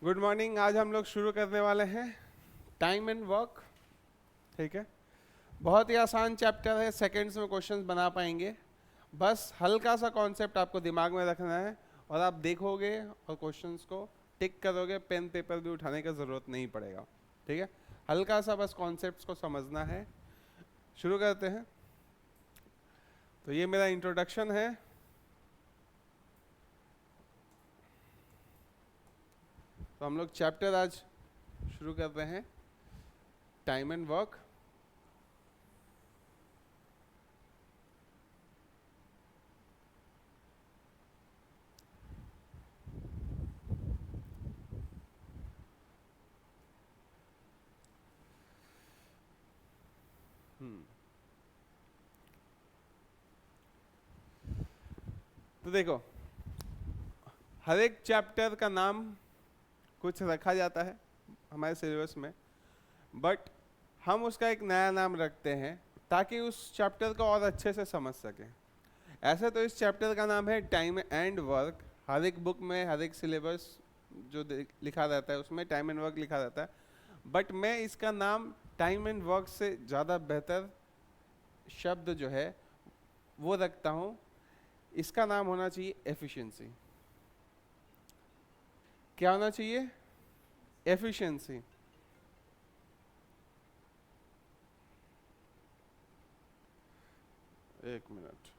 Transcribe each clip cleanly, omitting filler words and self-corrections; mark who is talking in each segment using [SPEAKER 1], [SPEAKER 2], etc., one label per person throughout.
[SPEAKER 1] Good morning. आज हम लोग शुरू करने वाले हैं टाइम एंड वर्क। ठीक है, बहुत ही आसान चैप्टर है, सेकंड्स में क्वेश्चंस बना पाएंगे। बस हल्का सा कॉन्सेप्ट आपको दिमाग में रखना है और आप देखोगे और क्वेश्चंस को टिक करोगे, पेन पेपर भी उठाने का ज़रूरत नहीं पड़ेगा। ठीक है, हल्का सा बस कॉन्सेप्ट्स को समझना है। शुरू करते हैं। तो ये मेरा इंट्रोडक्शन है। तो हम लोग चैप्टर आज शुरू कर रहे हैं टाइम एंड वर्क। तो देखो, हर एक चैप्टर का नाम कुछ रखा जाता है हमारे सिलेबस में, बट हम उसका एक नया नाम रखते हैं ताकि उस चैप्टर को और अच्छे से समझ सकें। ऐसे तो इस चैप्टर का नाम है टाइम एंड वर्क। हर एक बुक में, हर एक सिलेबस जो लिखा रहता है उसमें टाइम एंड वर्क लिखा रहता है, बट मैं इसका नाम टाइम एंड वर्क से ज़्यादा बेहतर शब्द जो है वो रखता हूँ। इसका नाम होना चाहिए एफिशिएंसी। क्या होना चाहिए? एफिशिएंसी। एक मिनट।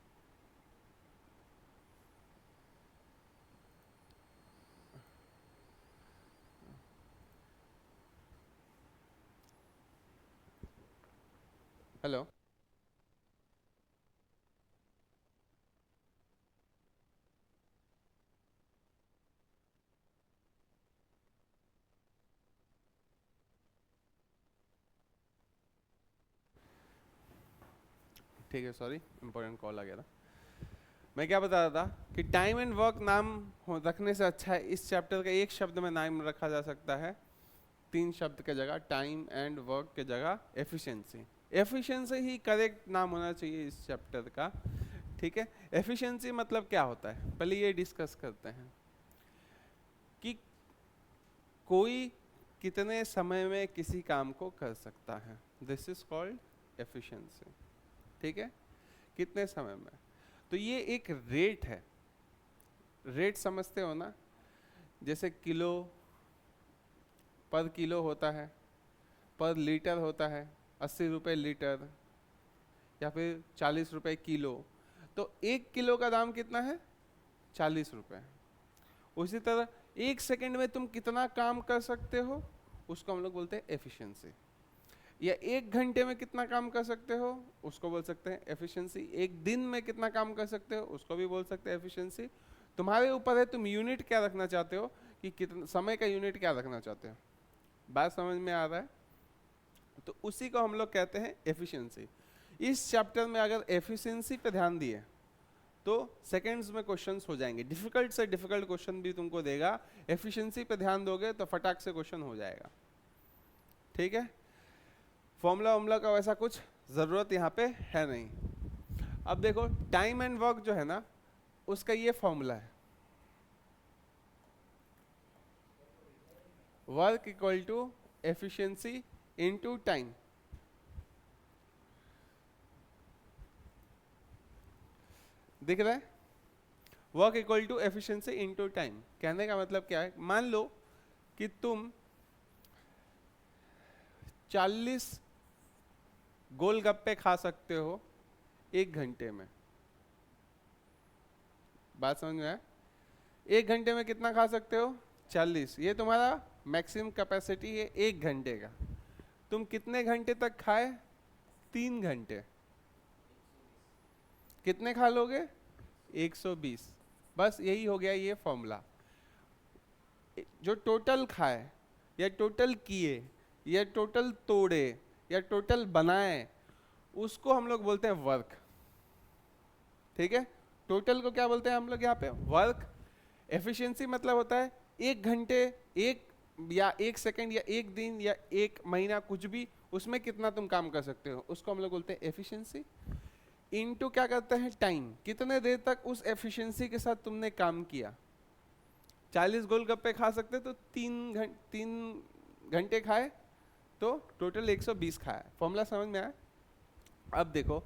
[SPEAKER 1] हेलो। ठीक है, सॉरी, इंपॉर्टेंट कॉल आ गया था। मैं क्या बता रहा था कि टाइम एंड वर्क नाम रखने से अच्छा है इस चैप्टर का एक शब्द में नाम रखा जा सकता है। 3 शब्द के जगह, टाइम एंड वर्क के जगह एफिशिएंसी। एफिशिएंसी ही करेक्ट नाम होना चाहिए इस चैप्टर का। ठीक है, एफिशिएंसी मतलब क्या होता है पहले ये डिस्कस करते हैं कि कोई कितने समय में किसी काम को कर सकता है। This is called efficiency. ठीक है, कितने समय में। तो ये एक रेट है। रेट समझते हो ना? जैसे किलो पर किलो होता है, पर लीटर होता है, 80 रुपये लीटर या फिर 40 रुपये किलो। तो 1 किलो का दाम कितना है? 40 रुपये। उसी तरह 1 सेकंड में तुम कितना काम कर सकते हो उसको हम लोग बोलते हैं एफिशिएंसी। या 1 घंटे में कितना काम कर सकते हो उसको बोल सकते हैं एफिशिएंसी। 1 दिन में कितना काम कर सकते हो उसको भी बोल सकते हैं एफिशिएंसी। तुम्हारे ऊपर है तुम यूनिट क्या रखना चाहते हो, कि कितना समय का यूनिट क्या रखना चाहते हो। बात समझ में आ रहा है? तो उसी को हम लोग कहते हैं एफिशिएंसी। इस चैप्टर में अगर एफिशिएंसी पे ध्यान दिए तो सेकंड्स में क्वेश्चंस हो जाएंगे। डिफिकल्ट से डिफिकल्ट क्वेश्चन भी तुमको देगा, एफिशिएंसी पे ध्यान दोगे तो फटाक से क्वेश्चन हो जाएगा। ठीक है, फॉर्मूला वॉर्मूला का वैसा कुछ ज़रूरत यहाँ पे है नहीं। अब देखो, टाइम एंड वर्क जो है ना उसका ये फॉर्मूला है, work equal to efficiency into time. दिख रहा है? Work equal to efficiency into time. कहने का मतलब क्या है, मान लो कि तुम 40 गोलगप्पे खा सकते हो 1 घंटे में। बात समझ में आया? 1 घंटे में कितना खा सकते हो? 40। ये तुम्हारा मैक्सिमम कैपेसिटी है 1 घंटे का। तुम कितने घंटे तक खाए? 3 घंटे। कितने खा लोगे? 120। बस यही हो गया ये फॉर्मूला। जो टोटल खाए या टोटल किए या टोटल तोड़े या टोटल बनाए उसको हम लोग बोलते हैं वर्क। ठीक है, टोटल को क्या बोलते हैं हम लोग यहाँ पे? वर्क। एफिशिएंसी मतलब होता है 1 घंटे, 1 या 1 सेकंड या 1 दिन या 1 महीना, कुछ भी, उसमें कितना तुम काम कर सकते हो उसको हम लोग बोलते हैं एफिशिएंसी। इनटू क्या करते हैं? टाइम। कितने देर तक उस एफिशिएंसी के साथ तुमने काम किया। 40 गोलगप्पे खा सकते तो 3 घंटे खाए तो टोटल 120 खाए। फॉर्मूला समझ में आया? अब देखो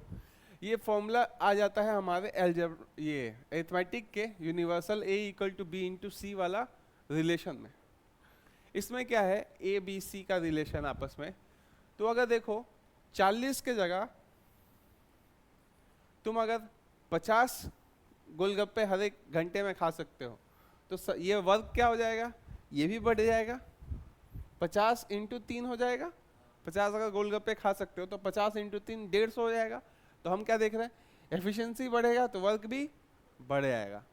[SPEAKER 1] ये फॉर्मूला आ जाता है हमारे एलजेब्रा ये अरिथमेटिक के universal A equal to B into C वाला रिलेशन में। इसमें क्या है, ए बी सी का रिलेशन आपस में। तो अगर देखो 40 के जगह तुम अगर 50 गोलगप्पे हर एक घंटे में खा सकते हो तो ये वर्क क्या हो जाएगा, ये भी बढ़ जाएगा। 50 इंटू 3 हो जाएगा। 50 अगर गोलगप्पे खा सकते हो तो 50 इंटू 3 150 हो जाएगा। तो हम क्या देख रहे हैं, एफिशिएंसी बढ़ेगा तो वर्क भी बढ़ जाएगा।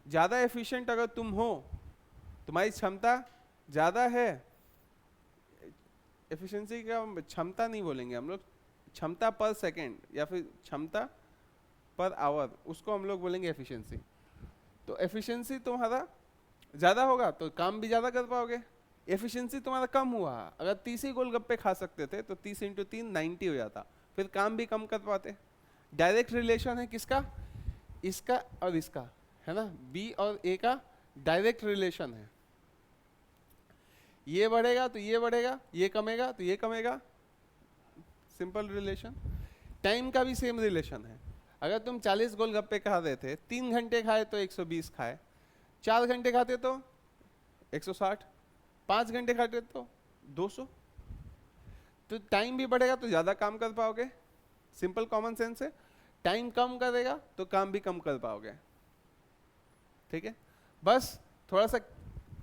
[SPEAKER 1] ज़्यादा एफिशिएंट अगर तुम हो, तुम्हारी क्षमता ज़्यादा है, एफिशिएंसी का क्षमता नहीं बोलेंगे हम लोग, क्षमता पर सेकेंड या फिर क्षमता पर आवर, उसको हम लोग बोलेंगे एफिशिएंसी। तो एफिशिएंसी तुम्हारा ज़्यादा होगा तो काम भी ज़्यादा कर पाओगे। एफिशिएंसी तुम्हारा कम हुआ, अगर 30 ही गोलगप्पे खा सकते थे तो 30 इंटू 3 90 हो जाता, फिर काम भी कम कर पाते। डायरेक्ट रिलेशन है किसका, इसका और इसका, है ना, बी और ए का डायरेक्ट रिलेशन है। ये बढ़ेगा तो ये बढ़ेगा, ये कमेगा तो ये कमेगा, सिंपल रिलेशन। टाइम का भी सेम रिलेशन है। अगर तुम 40 गोलगप्पे खा रहे थे, 3 घंटे खाए तो 120 खाए, 4 घंटे खाते तो 160, 5 घंटे खाते तो 200। तो टाइम भी बढ़ेगा तो ज़्यादा काम कर पाओगे, सिंपल कॉमन सेंस है। टाइम कम करेगा तो काम भी कम कर पाओगे, ठीक है। बस थोड़ा सा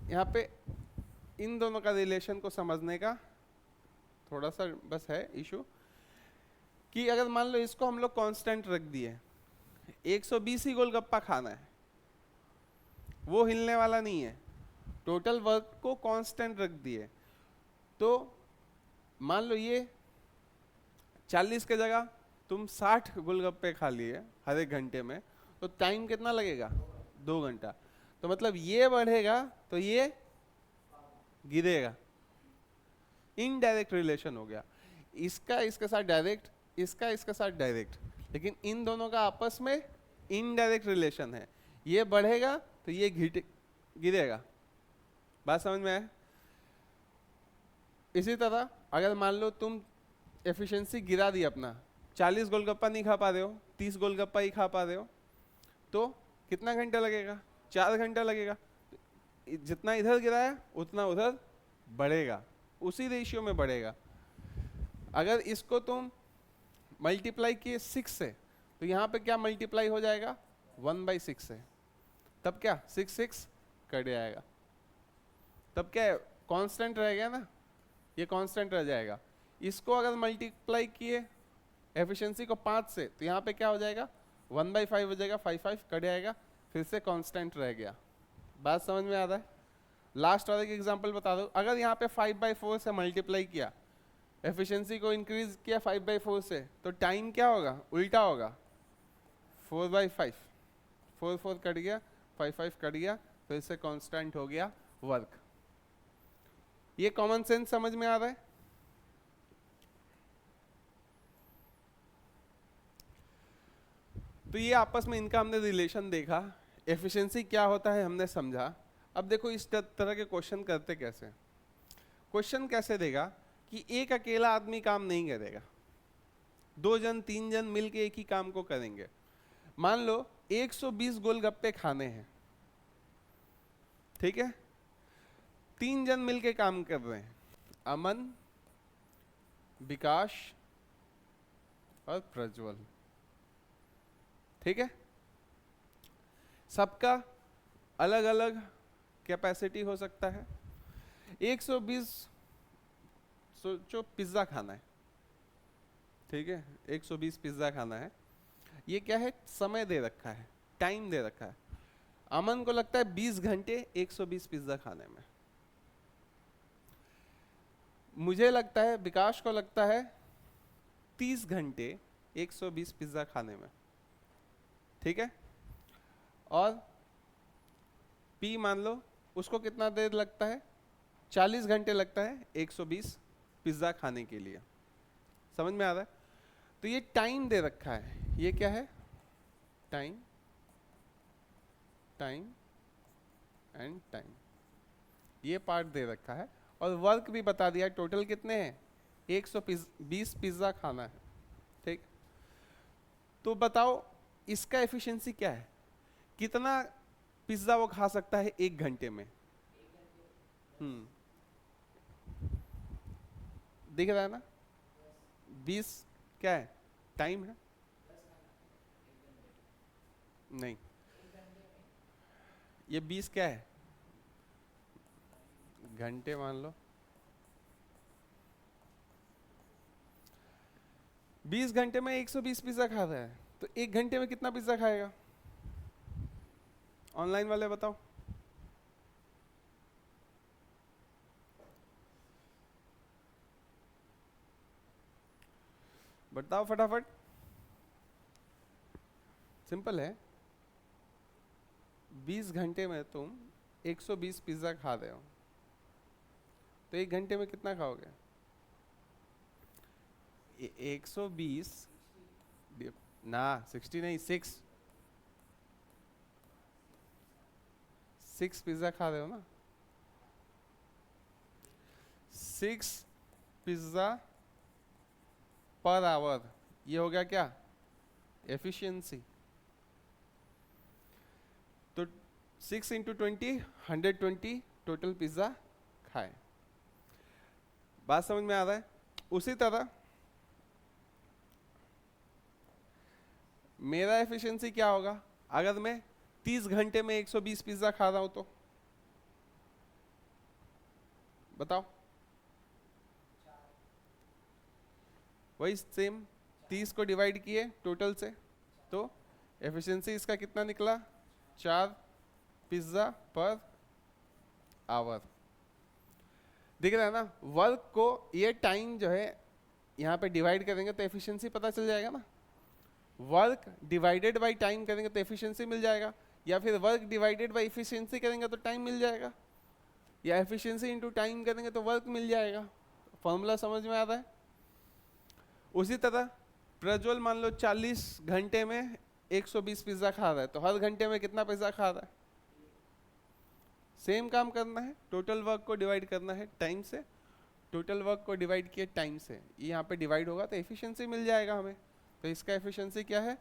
[SPEAKER 1] यहाँ पे इन दोनों का रिलेशन को समझने का थोड़ा सा बस है इशू, कि अगर मान लो इसको हम लोग कांस्टेंट रख दिए, 120 ही गोलगप्पा खाना है, वो हिलने वाला नहीं है, टोटल वर्क को कांस्टेंट रख दिए, तो मान लो ये 40 के जगह तुम 60 गोलगप्पे खा लिए हर एक घंटे में, तो टाइम कितना लगेगा, 2 घंटा। तो मतलब ये बढ़ेगा तो ये गिरेगा, इनडायरेक्ट रिलेशन हो गया। इसका इसके साथ डायरेक्ट, इसका इसके साथ डायरेक्ट, लेकिन इन दोनों का आपस में इनडायरेक्ट रिलेशन है। ये बढ़ेगा तो ये गिरेगा। बात समझ में आया? इसी तरह अगर मान लो तुम एफिशिएंसी गिरा दी अपना, 40 गोलगप्पा नहीं खा पा रहे हो, 30 गोलगप्पा ही खा पा रहे हो, तो कितना घंटा लगेगा, 4 घंटा लगेगा। जितना इधर गिराया उतना उधर बढ़ेगा, उसी रेशियो में बढ़ेगा। अगर इसको तुम मल्टीप्लाई किए 6 से, तो यहाँ पे क्या मल्टीप्लाई हो जाएगा, 1/6 से, तब क्या 6 कट जाएगा, तब क्या कांस्टेंट रह गया ना, ये कांस्टेंट रह जाएगा। इसको अगर मल्टीप्लाई किए एफिशिएंसी को 5 से, तो यहाँ पे क्या हो जाएगा, 1/5 हो जाएगा, 5 कट जाएगा, फिर से कांस्टेंट रह गया। बात समझ में आ रहा है? लास्ट वाले की एग्जांपल बता दो, अगर यहाँ पे 5/4 से मल्टीप्लाई किया, एफिशिएंसी को इंक्रीज किया 5/4 से, तो टाइम क्या होगा, उल्टा होगा, 4/5, 4 कट गया, 5 कट गया, फिर से कांस्टेंट हो गया वर्क। ये कॉमन सेंस समझ में आ रहा है? तो ये आपस में इनका हमने रिलेशन देखा, एफिशिएंसी क्या होता है हमने समझा। अब देखो इस तरह के क्वेश्चन करते कैसे। क्वेश्चन कैसे देगा कि एक अकेला आदमी काम नहीं करेगा, 2 जन 3 जन मिलके एक ही काम को करेंगे। मान लो 120 गोलगप्पे खाने हैं, ठीक है, 3 जन मिलके काम कर रहे हैं, अमन, विकास और प्रज्वल, ठीक है। सबका अलग अलग कैपेसिटी हो सकता है। 120 सोचो पिज्जा खाना है, ठीक है, 120 पिज्जा खाना है। ये क्या है, समय दे रखा है, टाइम दे रखा है। अमन को लगता है 20 घंटे 120 पिज्जा खाने में, मुझे लगता है, विकास को लगता है 30 घंटे 120 पिज्जा खाने में, ठीक है। और पी मान लो उसको कितना देर लगता है, 40 घंटे लगता है 120 पिज्जा खाने के लिए। समझ में आ रहा है? तो ये टाइम दे रखा है, ये क्या है, टाइम, टाइम एंड टाइम। ये पार्ट दे रखा है और वर्क भी बता दिया, टोटल कितने हैं, 120 पिज्ज़ा खाना है, ठीक। तो बताओ इसका एफिशिएंसी क्या है, कितना पिज्ज़ा वो खा सकता है 1 घंटे में। दिख रहा है ना, 20 क्या है, टाइम है, नहीं ये 20 क्या है, घंटे मान लो। 20 घंटे में 120 पिज्जा खा रहा है, तो 1 घंटे में कितना पिज्जा खाएगा, ऑनलाइन वाले बताओ। बताओ फटाफट, सिंपल है। 20 घंटे में तुम 120 पिज्जा खा रहे हो, तो 1 घंटे में कितना खाओगे, 120 ना 60 नहीं, 6 पिज्जा खा रहे हो ना, 6 पिज्जा पर आवर, ये हो गया क्या, एफिशिएंसी। तो 6 इंटू 20 120 टोटल पिज्जा खाए। बात समझ में आ रहा है। उसी तरह मेरा एफिशिएंसी क्या होगा, अगर मैं 30 घंटे में 120 पिज्जा खा रहा हूं तो बताओ, वही सेम 30 को डिवाइड किए टोटल से, तो एफिशिएंसी इसका कितना निकला, 4 पिज्जा पर आवर। दिख रहा है ना, वर्क को ये टाइम जो है यहाँ पे डिवाइड करेंगे तो एफिशिएंसी पता चल जाएगा ना, वर्क डिवाइडेड बाय टाइम करेंगे तो एफिशिएंसी मिल जाएगा, या फिर वर्क डिवाइडेड बाय एफिशिएंसी करेंगे तो टाइम मिल जाएगा, या एफिशिएंसी इनटू टाइम करेंगे तो वर्क मिल जाएगा। फॉर्मूला समझ में आ रहा है। उसी तरह प्रज्वल मान लो 40 घंटे में 120 पिज्जा खा रहा है, तो हर घंटे में कितना पिज्जा खा रहा है, सेम काम करना है, टोटल वर्क को डिवाइड करना है टाइम से, टोटल वर्क को डिवाइड किए टाइम से, ये यहाँ पे डिवाइड होगा तो एफिशिएंसी मिल जाएगा हमें। तो इसका एफिशिएंसी क्या है,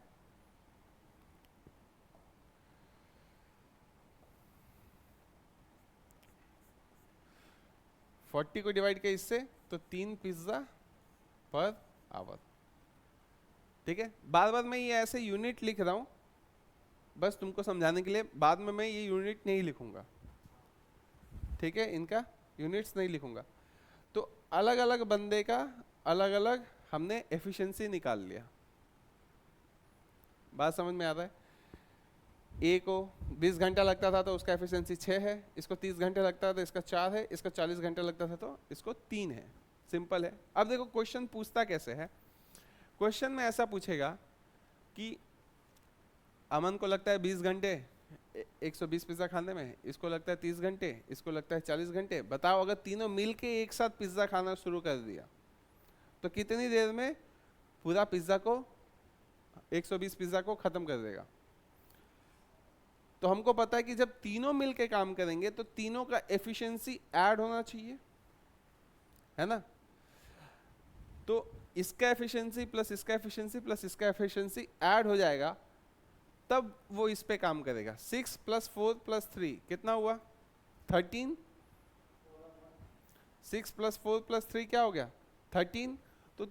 [SPEAKER 1] फोर्टी को डिवाइड किया इससे तो 3 पिज्जा पर आवर। ठीक है, बार बार मैं ये ऐसे यूनिट लिख रहा हूं बस तुमको समझाने के लिए, बाद में मैं ये यूनिट नहीं लिखूंगा, ठीक है, इनका यूनिट्स नहीं लिखूंगा। तो अलग अलग बंदे का अलग अलग हमने एफिशिएंसी निकाल लिया, बात समझ में आ रहा है। ए को 20 घंटा लगता था तो उसका एफिशिएंसी 6 है, इसको 30 घंटे लगता था तो इसका 4 है, इसका 40 घंटे लगता था तो इसको 3 है। सिंपल है। अब देखो क्वेश्चन पूछता कैसे है, क्वेश्चन में ऐसा पूछेगा कि अमन को लगता है 20 घंटे 120 पिज्जा खाने में, इसको लगता है 30 घंटे, इसको लगता है 40 घंटे। बताओ अगर तीनों मिलके एक साथ पिज्जा खाना शुरू कर दिया तो कितनी देर में पूरा पिज्जा को 120 पिज्जा को खत्म कर देगा। तो हमको पता है कि जब तीनों मिलके काम करेंगे तो तीनों का एफिशिएंसी ऐड होना चाहिए, है ना। तो इसका एफिशिएंसी प्लस इसका एफिशिएंसी प्लस इसका एफिशिएंसी ऐड हो जाएगा, तब वो इस पे काम करेगा। 6 + 4 + 3 कितना हुआ, 13। 6 + 4 + 3 क्या हो गया, 13। तो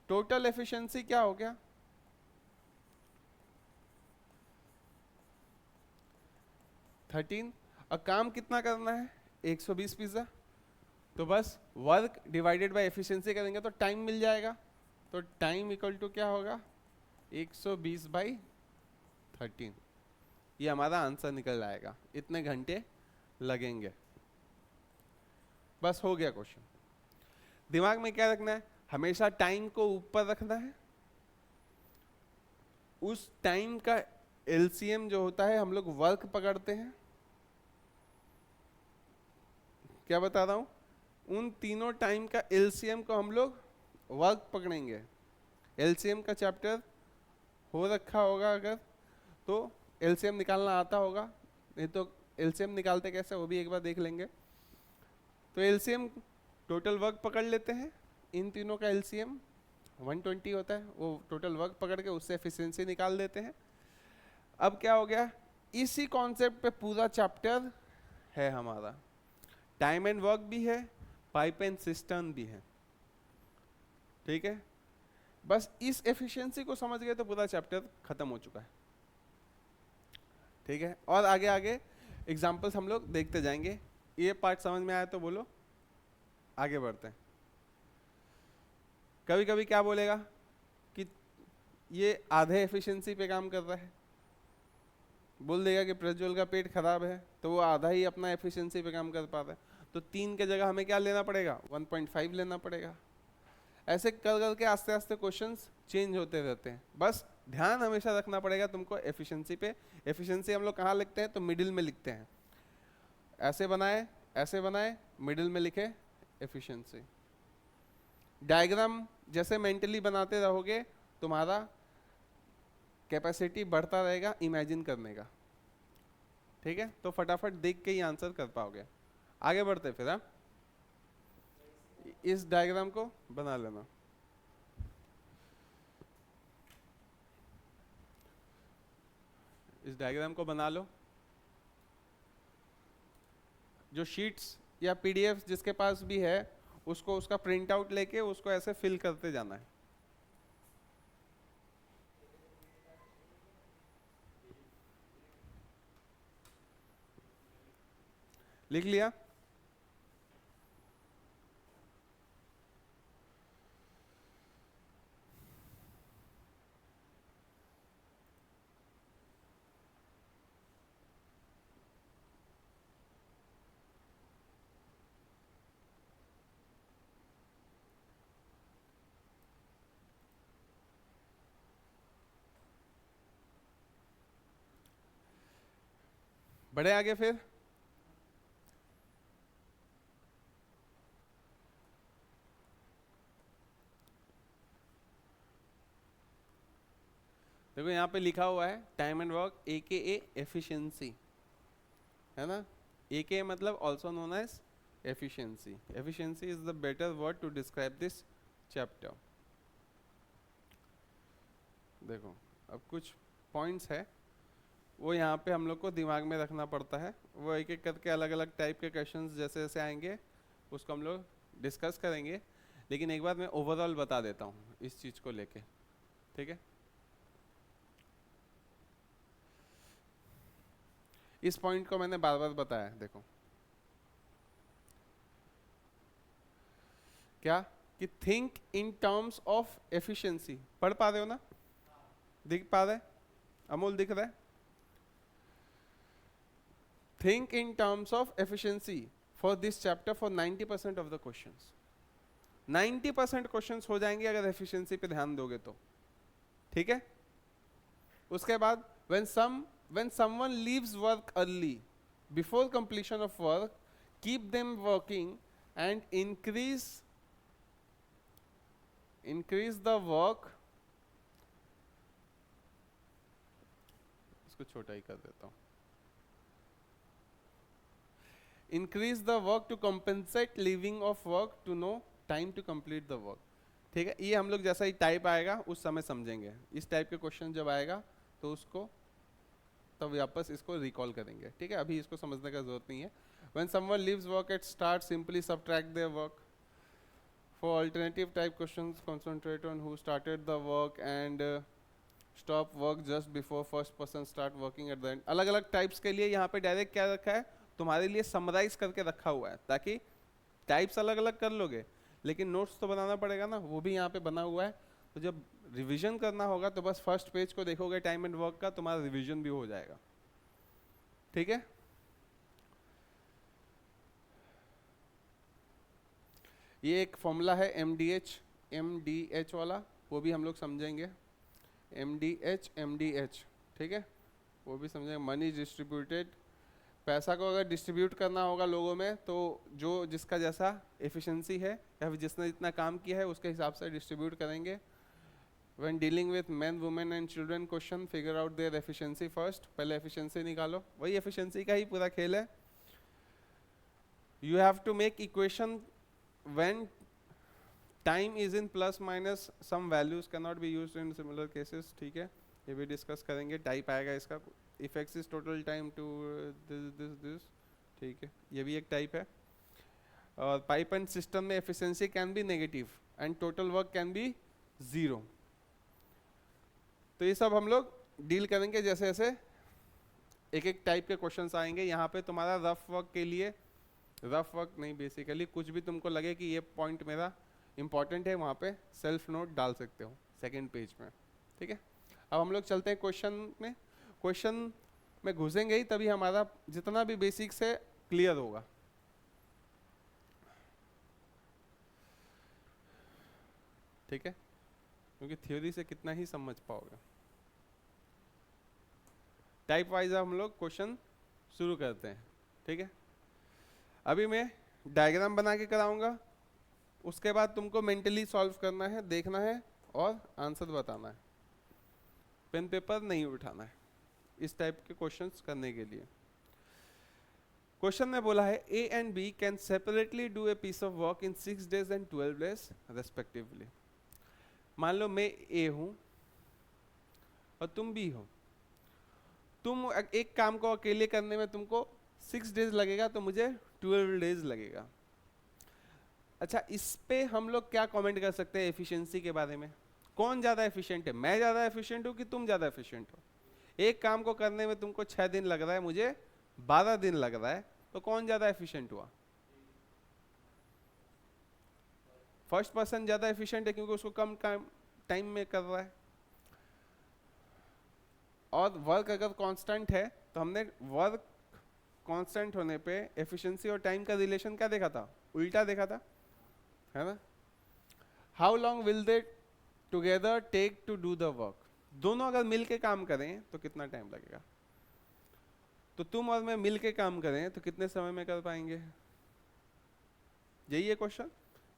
[SPEAKER 1] टोटल एफिशिएंसी क्या हो गया, 13। और काम कितना करना है, 120 पिज्जा। तो बस वर्क डिवाइडेड बाय एफिशिएंसी करेंगे तो टाइम मिल जाएगा। तो टाइम इक्वल टू क्या होगा, 120/13। ये हमारा आंसर निकल आएगा, इतने घंटे लगेंगे। बस हो गया क्वेश्चन। दिमाग में क्या रखना है, हमेशा टाइम को ऊपर रखना है। उस टाइम का एलसीएम जो होता है हम लोग वर्क पकड़ते हैं। क्या बता रहा हूं, उन तीनों टाइम का एलसीएम को हम लोग वर्क पकड़ेंगे। एलसीएम का चैप्टर हो रखा होगा अगर तो एलसीएम निकालना आता होगा, नहीं तो एलसीएम निकालते कैसे वो भी एक बार देख लेंगे। तो एलसीएम टोटल वर्क पकड़ लेते हैं, इन तीनों का एलसीएम 120 होता है, वो टोटल वर्क पकड़ के उससे एफिशिएंसी निकाल देते हैं। अब क्या हो गया, इसी कॉन्सेप्ट पे पूरा चैप्टर है हमारा, टाइम एंड वर्क भी है, पाइप एंड सिस्टम भी है, ठीक है। बस इस एफिशिएंसी को समझ गए तो पूरा चैप्टर खत्म हो चुका है, ठीक है। और आगे आगे एग्जांपल्स हम लोग देखते जाएंगे। ये पार्ट समझ में आया तो बोलो, आगे बढ़ते हैं। कभी कभी क्या बोलेगा कि ये आधे एफिशिएंसी पे काम कर रहा है, बोल देगा कि प्रज्वल का पेट खराब है तो वो आधा ही अपना एफिशिएंसी पे काम कर पाता है, तो 3 के जगह हमें क्या लेना पड़ेगा, 1.5 लेना पड़ेगा। ऐसे कर करके आस्ते आस्ते क्वेश्चंस चेंज होते रहते हैं। बस ध्यान हमेशा रखना पड़ेगा तुमको एफिशिएंसी पे। एफिशिएंसी हम लोग कहाँ लिखते हैं, तो मिडिल में लिखते हैं, ऐसे बनाए मिडिल में लिखे एफिशिएंसी। डायग्राम जैसे मेंटली बनाते रहोगे तुम्हारा कैपेसिटी बढ़ता रहेगा इमेजिन करने का, ठीक है। तो फटाफट देख के ही आंसर कर पाओगे। आगे बढ़ते फिर, हाँ इस डायग्राम को बना लेना। इस डायग्राम को बना लो। जो शीट्स या पीडीएफ जिसके पास भी है उसको उसका प्रिंट आउट लेके उसको ऐसे फिल करते जाना है। लिख लिया? बढ़े आगे फिर। देखो यहाँ पे लिखा हुआ है time and work AKA efficiency, है ना। AKA मतलब also known as efficiency. Efficiency is the better word to describe this chapter. देखो अब कुछ पॉइंट्स है वो यहाँ पे हम लोग को दिमाग में रखना पड़ता है। वो एक एक करके अलग अलग टाइप के क्वेश्चंस जैसे जैसे आएंगे उसको हम लोग डिस्कस करेंगे, लेकिन एक बार मैं ओवरऑल बता देता हूँ इस चीज़ को लेके, ठीक है। इस पॉइंट को मैंने बार बार बताया, देखो क्या कि think in terms of efficiency. पढ़ पा रहे हो ना, दिख पा रहे, अमोल दिख रहा है? Think in terms of efficiency for this chapter for 90% of the questions. 90% questions हो जाएंगे अगर एफिशिएंसी पे ध्यान दोगे तो, ठीक है। उसके बाद when someone leaves work early before completion of work, keep them working and increase the work। इसको छोटा ही कर देता हूँ। increase the work to compensate leaving of work to know time to complete the work, ठीक है। ये हम लोग जैसा ही टाइप आएगा उस समय समझेंगे। इस टाइप के क्वेश्चन जब आएगा तो उसको तब वापस इसको रिकॉल करेंगे, ठीक है। अभी इसको समझने का जरूरत नहीं है। When someone leaves work at start, simply subtract their work. For alternative type questions, concentrate on who started the work and stop work just before first person start working at the end। अलग अलग types के लिए यहाँ पे direct क्या रखा है, तुम्हारे लिए समराइज करके रखा हुआ है ताकि टाइप्स अलग अलग कर लोगे, लेकिन नोट्स तो बनाना पड़ेगा ना, वो भी यहाँ पे बना हुआ है। तो जब रिवीजन करना होगा तो बस फर्स्ट पेज को देखोगे टाइम एंड वर्क का, तुम्हारा रिवीजन भी हो जाएगा, ठीक है। ये एक फॉर्मूला है MDH वाला, वो भी हम लोग समझेंगे। MDH, ठीक है, वो भी समझेंगे। मनी डिस्ट्रीब्यूटेड, पैसा को अगर डिस्ट्रीब्यूट करना होगा लोगों में तो जो जिसका जैसा एफिशिएंसी है या फिर जिसने जितना काम किया है उसके हिसाब से डिस्ट्रीब्यूट करेंगे। When dealing with men, women and children question, figure out their efficiency first। पहले efficiency निकालो, वही efficiency का ही पूरा खेल है। You have to make equation when time is in plus minus some values cannot be used in similar cases. ठीक है, ये भी डिस्कस करेंगे. टाइप आएगा इसका, if x is total time to this. ठीक है, ये भी एक टाइप है. और पाइप एंड सिस्टम में efficiency can be negative and total work can B 0. तो ये सब हम लोग डील करेंगे जैसे जैसे एक एक टाइप के क्वेश्चंस आएंगे. यहाँ पे तुम्हारा रफ वर्क के लिए, रफ वर्क नहीं बेसिकली कुछ भी तुमको लगे कि ये पॉइंट मेरा इंपॉर्टेंट है, वहाँ पे सेल्फ नोट डाल सकते हो सेकेंड पेज में. ठीक है, अब हम लोग चलते हैं क्वेश्चन में. क्वेश्चन में घुसेंगे ही तभी हमारा जितना भी बेसिक्स है क्लियर होगा. ठीक है, क्योंकि थ्योरी से कितना ही समझ पाओगे. टाइप वाइज हम लोग क्वेश्चन शुरू करते हैं. ठीक है, अभी मैं डायग्राम बना के कराऊंगा, उसके बाद तुमको मेंटली सॉल्व करना है, देखना है और आंसर बताना है. पेन पेपर नहीं उठाना है इस टाइप के क्वेश्चंस करने के लिए. क्वेश्चन में बोला है A and B can separately do a piece of work in 6 days and 12 days respectively. मान लो मैं ए हूं और तुम बी हो. तुम एक काम को अकेले करने में तुमको 6 days लगेगा तो मुझे 12 days लगेगा. अच्छा, इस पे हम लोग क्या कमेंट कर सकते हैं एफिशिएंसी के बारे में? कौन ज़्यादा एफिशिएंट है, मैं ज़्यादा एफिशिएंट हूँ कि तुम ज़्यादा एफिशिएंट हो? एक काम को करने में तुमको 6 दिन लग रहा है, मुझे 12 दिन लग रहा है, तो कौन ज़्यादा एफिशिएंट हुआ? फर्स्ट पर्सन ज़्यादा एफिशिएंट है क्योंकि उसको कम टाइम में कर रहा है. और वर्क अगर कांस्टेंट है तो हमने वर्क कांस्टेंट होने पे एफिशिएंसी और टाइम का रिलेशन क्या देखा था? उल्टा देखा था, है ना. How long will they together take to do the work? दोनों अगर मिल के काम करें तो कितना टाइम लगेगा? तो तुम और मैं मिल के काम करें तो कितने समय में कर पाएंगे? यही है क्वेश्चन.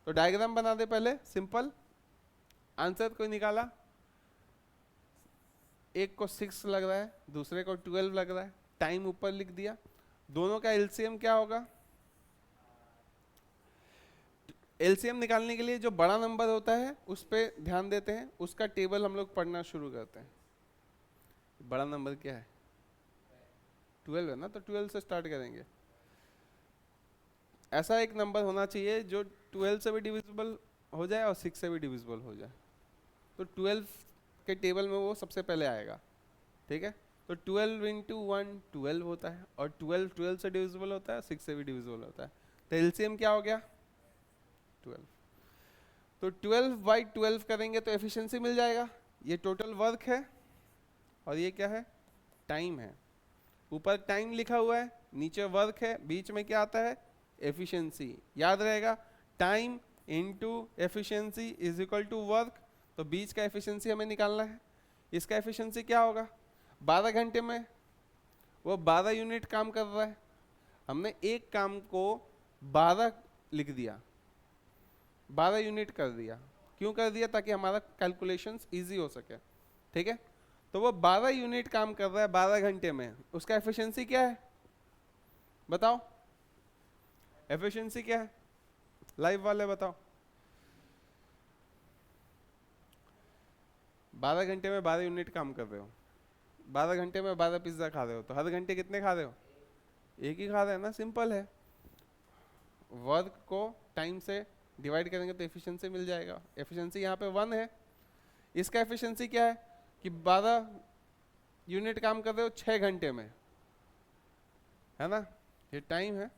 [SPEAKER 1] तो डायग्राम बना दे पहले, सिंपल. आंसर कोई निकाला, एक को 6 लग रहा है, दूसरे को 12 लग रहा है, टाइम ऊपर लिख दिया. दोनों का एलसीएम क्या होगा? एलसीएम निकालने के लिए जो बड़ा नंबर होता है उस पर ध्यान देते हैं, उसका टेबल हम लोग पढ़ना शुरू करते हैं. बड़ा नंबर क्या है? 12 है ना, तो 12 से स्टार्ट करेंगे. ऐसा एक नंबर होना चाहिए जो 12 से भी डिविजिबल हो जाए और 6 से भी डिविजिबल हो जाए. तो 12 के टेबल में वो सबसे पहले आएगा. ठीक है, तो 12 इंटू 1 12 होता है, और 12 से डिविजिबल होता है, 6 से भी डिविजिबल होता है. तो एलसीएम क्या हो गया? 12. तो 12/12 करेंगे तो एफिशिएंसी मिल जाएगा. ये टोटल वर्क है और ये क्या है? टाइम है. ऊपर टाइम लिखा हुआ है, नीचे वर्क है, बीच में क्या आता है? एफिशिएंसी. याद रहेगा, time into efficiency is equal to work. तो बीच का एफिशिएंसी हमें निकालना है. इसका एफिशिएंसी क्या होगा? 12 घंटे में वो 12 यूनिट काम कर रहा है. हमने एक काम को 12 लिख दिया, 12 यूनिट कर दिया. क्यों कर दिया? ताकि हमारा कैलकुलेशंस इजी हो सके. ठीक है, तो वो 12 यूनिट काम कर रहा है 12 घंटे में. उसका एफिशिएंसी क्या है बताओ? एफिशिएंसी क्या है? लाइव वाले बताओ. 12 घंटे में 12 यूनिट काम कर रहे हो, 12 घंटे में 12 पिज्जा खा रहे हो, तो हर घंटे कितने खा रहे हो? एक ही खा रहे हैं ना. सिंपल है. वर्क को टाइम से डिवाइड करेंगे तो एफिशिएंसी मिल जाएगा. एफिशिएंसी यहाँ पे 1 है. इसका एफिशिएंसी क्या है कि 12 यूनिट काम कर रहे हो 6 घंटे में, है ना. ये टाइम है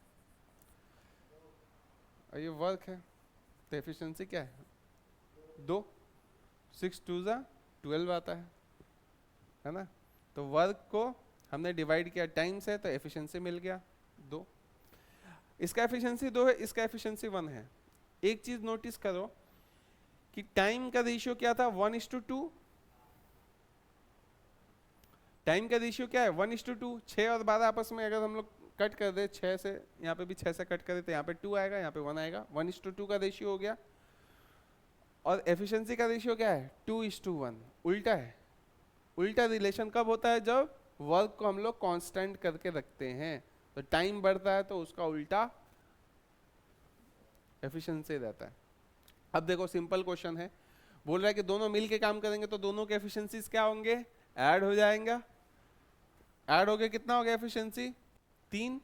[SPEAKER 1] और ये वर्क है. तो एफिशिएंसी क्या है? 2. 6 2 12 आता है ना. तो वर्क को हमने डिवाइड किया टाइम से तो एफिशिएंसी मिल गया 2. इसका एफिशिएंसी 2 है, इसका एफिशिएंसी 1 है. एक चीज नोटिस करो कि टाइम का रेशियो क्या था? 1:2. टाइम का रेशियो क्या है? 1:2. 6 और 12 आपस में अगर हम लोग कट कर दे, 6 से यहाँ पे भी 6 से कट कर दे तो यहाँ पे 2 आएगा, यहाँ पे 1 आएगा. 1:2 का रेशियो हो गया. और एफिशिएंसी का रेशियो क्या है? 2:1. उल्टा है. उल्टा रिलेशन कब होता है? जब वर्क को हम लोग कांस्टेंट करके रखते हैं. तो टाइम बढ़ता है तो उसका उल्टा एफिशिएंसी रहता है। अब देखो सिंपल क्वेश्चन है, बोल रहा है कि दोनों मिल के काम करेंगे तो दोनों के एफिशिएंसीज क्या होंगे, ऐड हो जाएंगे। ऐड हो गया, कितना हो गया एफिशिएंसी, 3।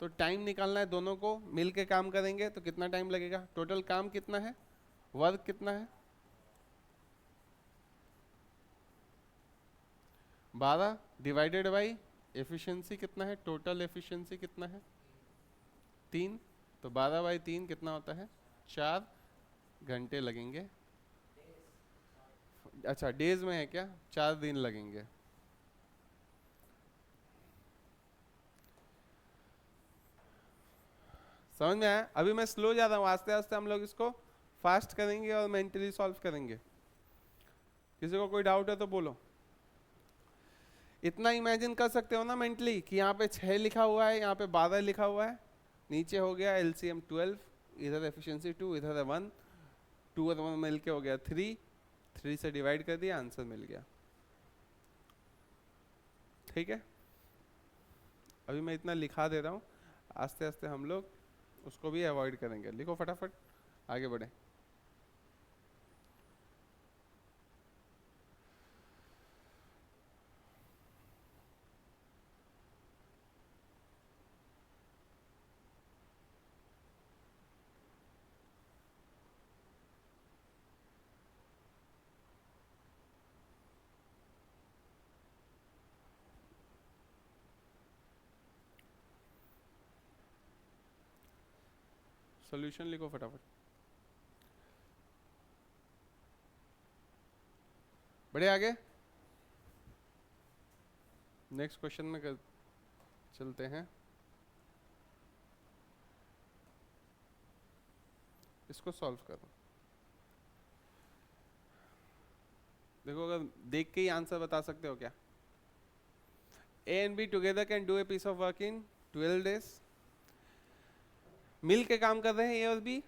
[SPEAKER 1] तो टाइम निकालना है, दोनों को मिल के काम करेंगे तो कितना टाइम लगेगा, टोटल काम कितना है, वर्क कितना है, 12 डिवाइडेड बाई एफिशिएंसी कितना है, टोटल एफिशिएंसी कितना है, 3। तो 12/3 कितना होता है, 4 घंटे लगेंगे। अच्छा डेज में है क्या, 4 दिन लगेंगे। समझ में आया? अभी मैं स्लो जा रहा हूँ, आस्ते आस्ते हम लोग इसको फास्ट करेंगे और मेंटली सॉल्व करेंगे। किसी को कोई डाउट है तो बोलो। इतना इमेजिन कर सकते हो ना मेंटली कि यहाँ पे 6 लिखा हुआ है, यहाँ पे 12 लिखा हुआ है, नीचे हो गया LCM 12, इधर एफिशिएंसी 2, इधर है 1, 2 और 1 मिल के हो गया 3, 3 से डिवाइड कर दिया, आंसर मिल गया। ठीक है, अभी मैं इतना लिखा दे रहा हूँ, आस्ते आस्ते हम लोग उसको भी अवॉइड करेंगे। लिखो फटाफट, आगे बढ़े। सॉल्यूशन लिखो फटाफट, बढ़े आगे। नेक्स्ट क्वेश्चन में चलते हैं। इसको सॉल्व करो। देखो अगर देख के ही आंसर बता सकते हो क्या, A and B together can do a piece of work in 12 days। मिल के काम कर रहे हैं A और B,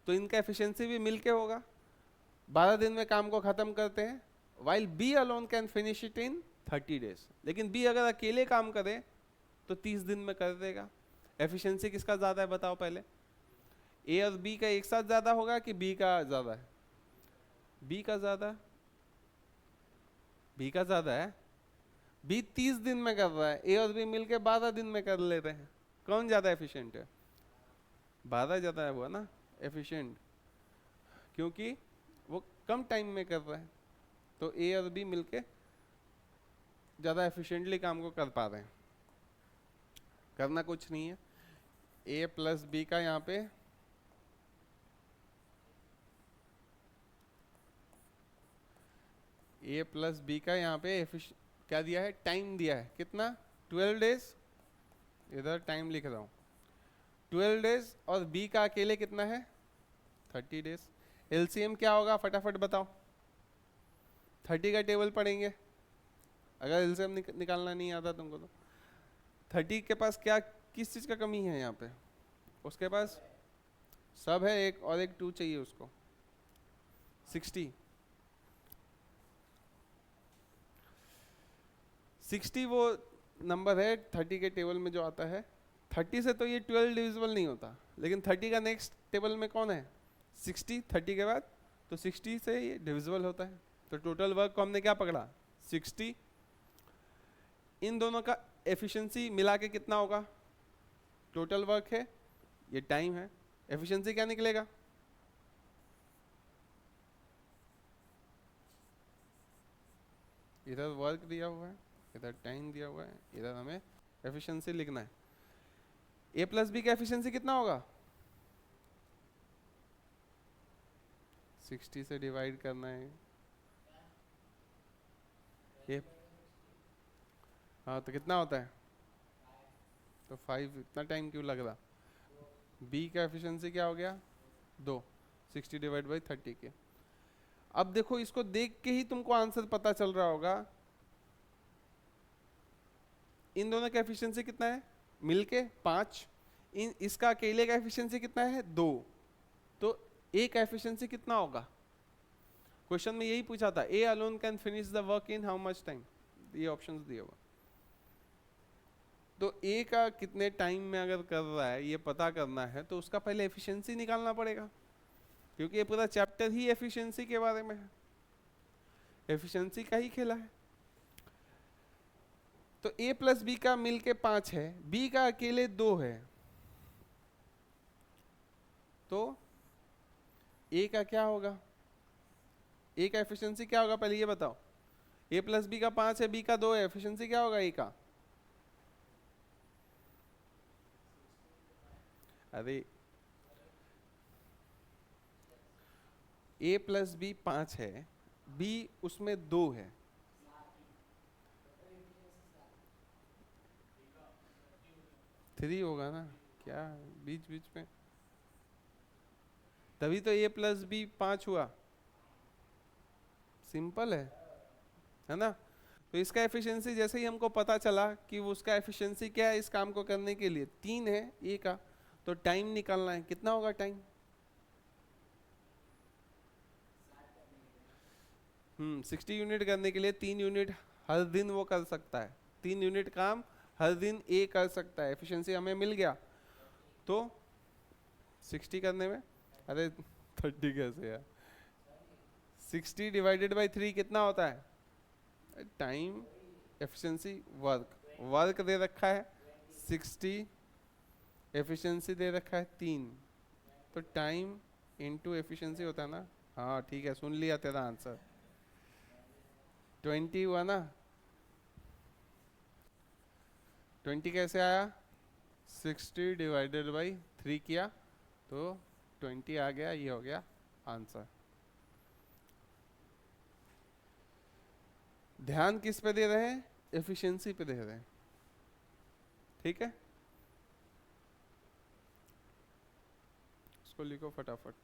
[SPEAKER 1] तो इनका एफिशिएंसी भी मिल के होगा, 12 दिन में काम को खत्म करते हैं। while B alone can finish it in 30 days। लेकिन B अगर अकेले काम करे तो 30 दिन में कर देगा। एफिशिएंसी किसका ज्यादा है बताओ पहले, A और B का एक साथ ज्यादा होगा कि B का ज्यादा है, B का ज्यादा, B का ज्यादा है। B 30 दिन में कर रहा है, A और B मिलके 12 दिन में कर ले रहे हैं। कौन ज्यादा एफिशिएंट है, 12 ज्यादा है वो ना एफिशिएंट, क्योंकि वो कम टाइम में कर रहा है। तो A और B मिलके ज्यादा एफिशिएंटली काम को कर पा रहे हैं। करना कुछ नहीं है, A प्लस B का यहाँ पे A प्लस B का यहाँ पे क्या दिया है, टाइम दिया है, कितना 12 डेज, इधर टाइम लिख रहा हूँ 12 डेज, और B का अकेले कितना है 30 डेज। LCM क्या होगा फटाफट बताओ, 30 का टेबल पढ़ेंगे अगर LCM निकालना नहीं आता तुमको तो। 30 के पास क्या, किस चीज़ का कमी है यहाँ पे, उसके पास सब है, एक और एक 2 चाहिए उसको, 60 वो नंबर है 30 के टेबल में जो आता है। 30 से तो ये 12 डिविजिबल नहीं होता, लेकिन 30 का नेक्स्ट टेबल में कौन है 60, 30 के बाद, तो 60 से ये डिविजिबल होता है। तो टोटल वर्क को हमने क्या पकड़ा 60, इन दोनों का एफिशिएंसी मिला के कितना होगा, टोटल वर्क है ये टाइम है, एफिशिएंसी क्या निकलेगा, इधर वर्क दिया हुआ है, इधर टाइम दिया हुआ है, इधर हमें एफिशिएंसी लिखना है। A प्लस बी का एफिशिएंसी कितना होगा, 60 से डिवाइड करना है A, हाँ तो कितना होता है, तो 5, इतना टाइम क्यों लग रहा। B का एफिशिएंसी क्या हो गया 2, 60 डिवाइड बाई 30 के। अब देखो इसको देख के ही तुमको आंसर पता चल रहा होगा, इन दोनों का एफिशिएंसी कितना है मिलके 5, इन इसका अकेले का एफिशिएंसी कितना है 2, तो A का एफिशिएंसी कितना होगा। क्वेश्चन में यही पूछा था, A alone can finish the work in how much time, ये ऑप्शंस दिए हुआ। तो ए का कितने टाइम में अगर कर रहा है ये पता करना है तो उसका पहले एफिशिएंसी निकालना पड़ेगा, क्योंकि ये पूरा चैप्टर ही एफिशिएंसी के बारे में है, एफिशिएंसी का ही खेला है। तो ए प्लस बी का मिलके 5 है, बी का अकेले 2 है, तो ए का क्या होगा, ए का एफिशिएंसी क्या होगा पहले ये बताओ। ए प्लस बी का 5 है, बी का 2 है, एफिशिएंसी क्या होगा ए का? अरे ए प्लस बी 5 है, बी उसमें 2 है, थ्री होगा ना क्या बीच बीच में, तभी तो ए प्लस बी 5 हुआ, सिंपल है ना। तो इसका एफिशिएंसी जैसे ही हमको पता चला कि उसका एफिशिएंसी क्या है इस काम को करने के लिए, 3 है ए का, तो टाइम निकालना है, कितना होगा टाइम? 60 यूनिट करने के लिए 3 यूनिट हर दिन वो कर सकता है, 3 यूनिट काम हर दिन ए कर सकता है, एफिशिएंसी हमें मिल गया। तो 60 करने में, अरे 30 कैसे यार, 60 डिवाइडेड बाई 3 कितना होता है टाइम, एफिशिएंसी, वर्क दे रखा है 60, एफिशिएंसी दे रखा है 3, तो टाइम इनटू एफिशिएंसी होता है ना। हाँ ठीक है, सुन लिया तेरा आंसर, 20 हुआ ना। 20 कैसे आया, 60 डिवाइडेड बाई 3 किया तो 20 आ गया, ये हो गया आंसर। ध्यान किस पे दे रहे हैं, एफिशिएंसी पे दे रहे हैं, ठीक है। उसको लिखो फटाफट।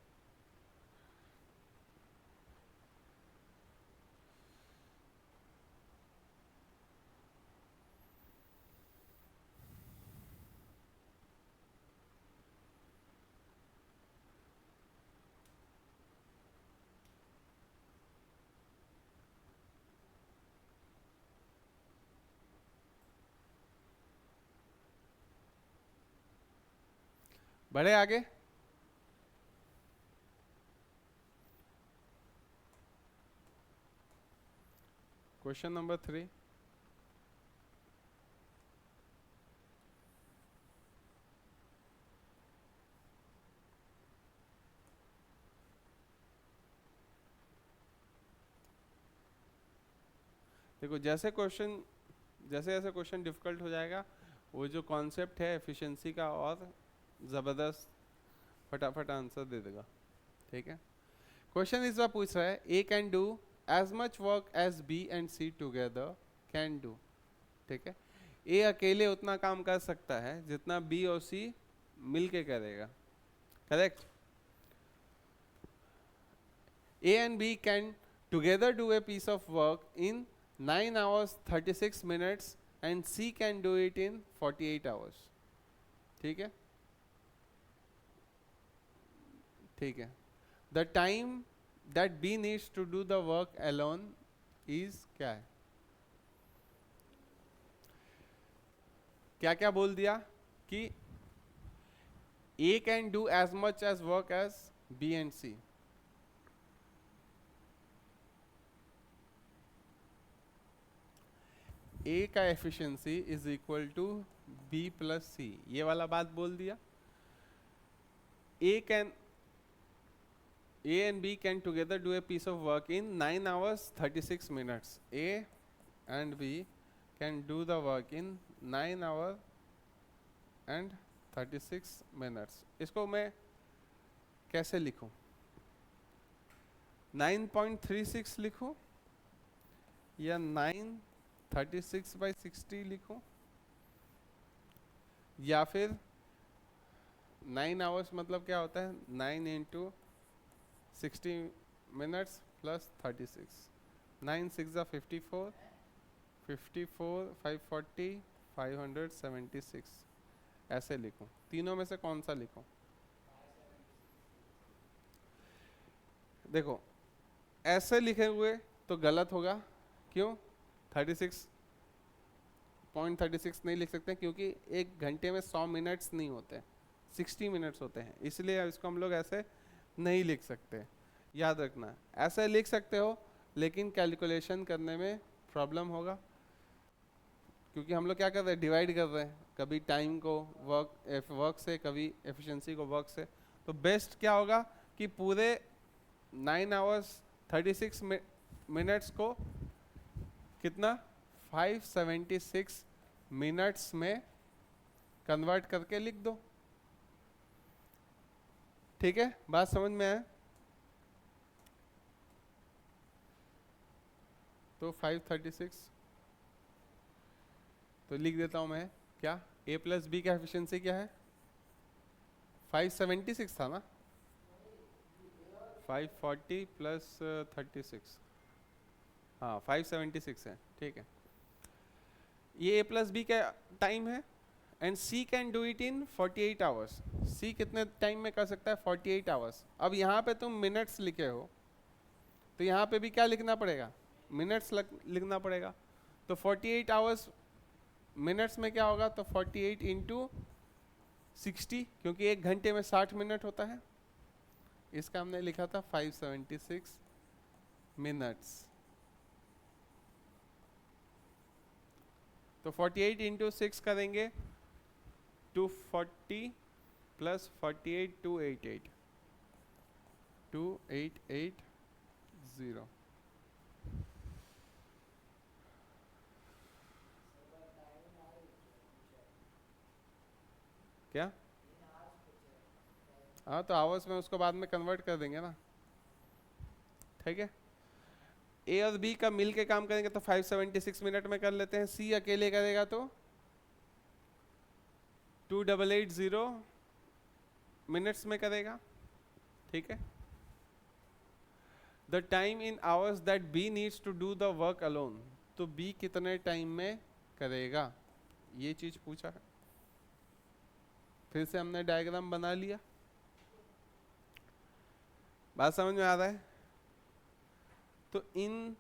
[SPEAKER 1] बढ़े आगे, क्वेश्चन नंबर 3। देखो जैसे जैसे क्वेश्चन डिफिकल्ट हो जाएगा, वो जो कॉन्सेप्ट है एफिशिएंसी का और ज़बरदस्त फटाफट आंसर दे देगा, ठीक है। क्वेश्चन इस बार पूछ रहा है A can do as much work as B and C together can do, ठीक है। ए अकेले उतना काम कर सकता है जितना बी और सी मिल के करेगा, correct. A and B can together do a piece of work in 9 hours 36 minutes and C can do it in 48 hours, ठीक है, ठीक है। The time that B needs to do the work alone is क्या है, क्या क्या बोल दिया कि A can do as much as work as B and C, A का efficiency is equal to B plus C, ये वाला बात बोल दिया। A and B can together do a piece of work in 9 hours 36 minutes. A and B can do the work in 9 hours and 36 minutes. इसको मैं कैसे लिखूं, 9.36 लिखूं या 936/60 लिखूं, या फिर 9 आवर्स मतलब क्या होता है, 9 इंटू 60 मिनट्स प्लस 36, 9 6 54, 54 540 576, ऐसे लिखूं, तीनों में से कौन सा लिखूं? देखो ऐसे लिखे हुए तो गलत होगा, क्यों, 36 0.36 नहीं लिख सकते क्योंकि एक घंटे में 100 मिनट्स नहीं होते, 60 मिनट्स होते हैं, इसलिए इसको हम लोग ऐसे नहीं लिख सकते। याद रखना, ऐसे लिख सकते हो लेकिन कैलकुलेशन करने में प्रॉब्लम होगा, क्योंकि हम लोग क्या कर रहे हैं, डिवाइड कर रहे हैं, कभी टाइम को वर्क से, कभी एफिशिएंसी को वर्क से। तो बेस्ट क्या होगा कि पूरे 9 आवर्स 36 मिनट्स को कितना 576 मिनट्स में कन्वर्ट करके लिख दो। ठीक है, बात समझ में आया? तो 536 तो लिख देता हूं मैं, क्या a प्लस बी का एफिशिएंसी क्या है, 576 था ना, 540 प्लस 36, हाँ 576 है, ठीक है। ये a प्लस बी का टाइम है and c can do it in 48 hours. c कितने टाइम में कर सकता है, 48 आवर्स। अब यहाँ पे तुम मिनट्स लिखे हो तो यहाँ पे भी क्या लिखना पड़ेगा, मिनट्स लिखना पड़ेगा। तो 48 आवर्स मिनट्स में क्या होगा, तो 48 इंटू 60, क्योंकि एक घंटे में 60 मिनट होता है, इसका हमने लिखा था 576 मिनट्स। तो 48 इंटू 6 करेंगे 240 प्लस 48 288 2880। क्या? हाँ तो आवर्स में उसको बाद में कन्वर्ट कर देंगे ना, ठीक है। ए और बी का मिल के काम करेंगे तो 576 मिनट में कर लेते हैं। सी अकेले करेगा तो 2880 मिनट्स में करेगा, ठीक है। The time in hours that B needs to do the work alone, तो बी कितने टाइम में करेगा, ये चीज पूछा है। फिर से हमने डायग्राम बना लिया, बात समझ में आ रहा है? तो इन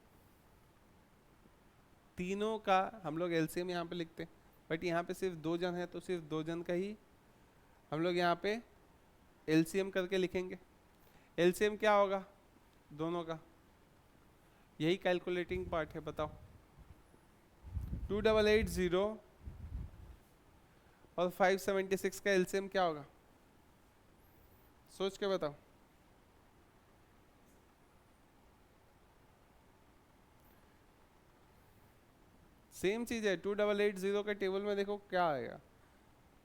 [SPEAKER 1] तीनों का हम लोग एलसीएम यहाँ पे लिखते हैं, बट यहाँ पे सिर्फ 2 जन है तो सिर्फ 2 जन का ही हम लोग यहाँ पे एलसीएम करके लिखेंगे। एलसीएम क्या होगा दोनों का, यही कैलकुलेटिंग पार्ट है, बताओ। 2880 और 576 का एलसीएम क्या होगा, सोच के बताओ। सेम चीज है, 2880 का टेबल में देखो क्या आएगा।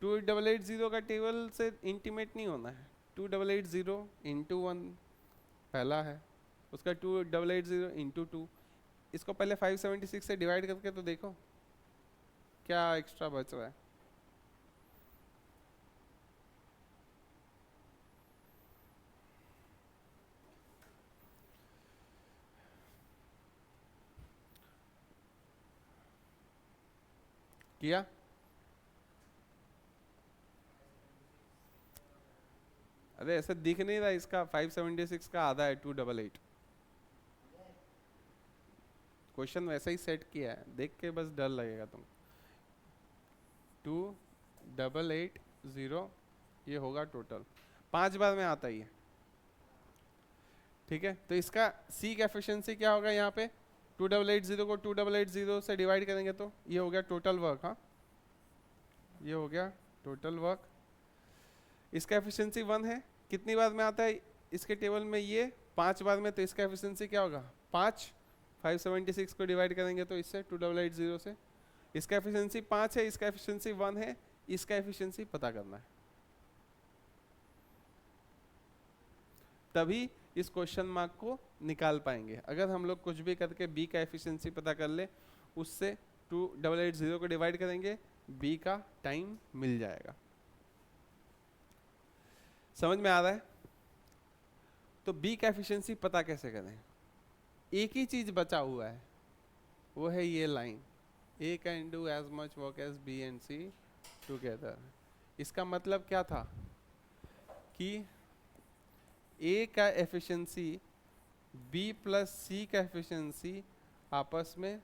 [SPEAKER 1] 2880 का टेबल से इंटीमेट नहीं होना है, 2880 इंटू 1 पहला है, उसका 2880 इंटू 2, इसको पहले 576 से डिवाइड करके तो देखो क्या एक्स्ट्रा बच रहा है। किया? अरे ऐसा दिख नहीं रहा, इसका 576 का आधा है 288। क्वेश्चन वैसा ही सेट किया है, देख के बस डर लगेगा तुम। 2880 ये होगा टोटल, 5 बार में आता ही है, ठीक है। तो इसका सी का एफिशिएंसी क्या होगा, यहाँ पे 2880 को 2880 से डिवाइड करेंगे तो ये हो गया टोटल वर्क, हाँ ये हो गया टोटल वर्क। इसका एफिशिएंसी 1 है, कितनी बार में आता है इसके टेबल में, ये 5 बार में, तो इसका एफिशिएंसी क्या होगा 5। 576 को डिवाइड करेंगे तो इससे 2880 से, इसका एफिशिएंसी 5 है, इसका एफिशिएंसी 1 है, इसका एफिशिएंसी पता करना है, तभी इस क्वेश्चन मार्क को निकाल पाएंगे। अगर हम लोग कुछ भी करके बी का एफिशिएंसी पता कर ले, उससे 2880 को डिवाइड करेंगे, बी का टाइम मिल जाएगा। समझ में आ रहा है? तो बी का एफिशिएंसी पता कैसे करें, एक ही चीज बचा हुआ है, वो है ये line, A can do as much work as B and C together. इसका मतलब क्या था कि ए का एफिशिएंसी बी प्लस सी का एफिशिएंसी आपस में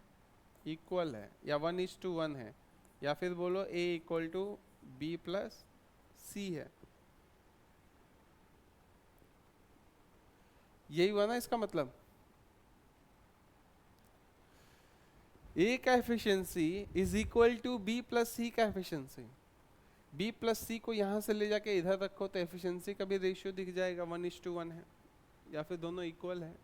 [SPEAKER 1] इक्वल है या 1:1 है, या फिर बोलो A equal to B plus C है। यही हुआ ना इसका मतलब। A का efficiency is equal to B plus C का एफिशिएंसी। बी प्लस सी को यहाँ से ले जाके इधर रखो तो एफिशिएंसी का भी रेशियो दिख जाएगा, 1:1 है, या फिर दोनों इक्वल है।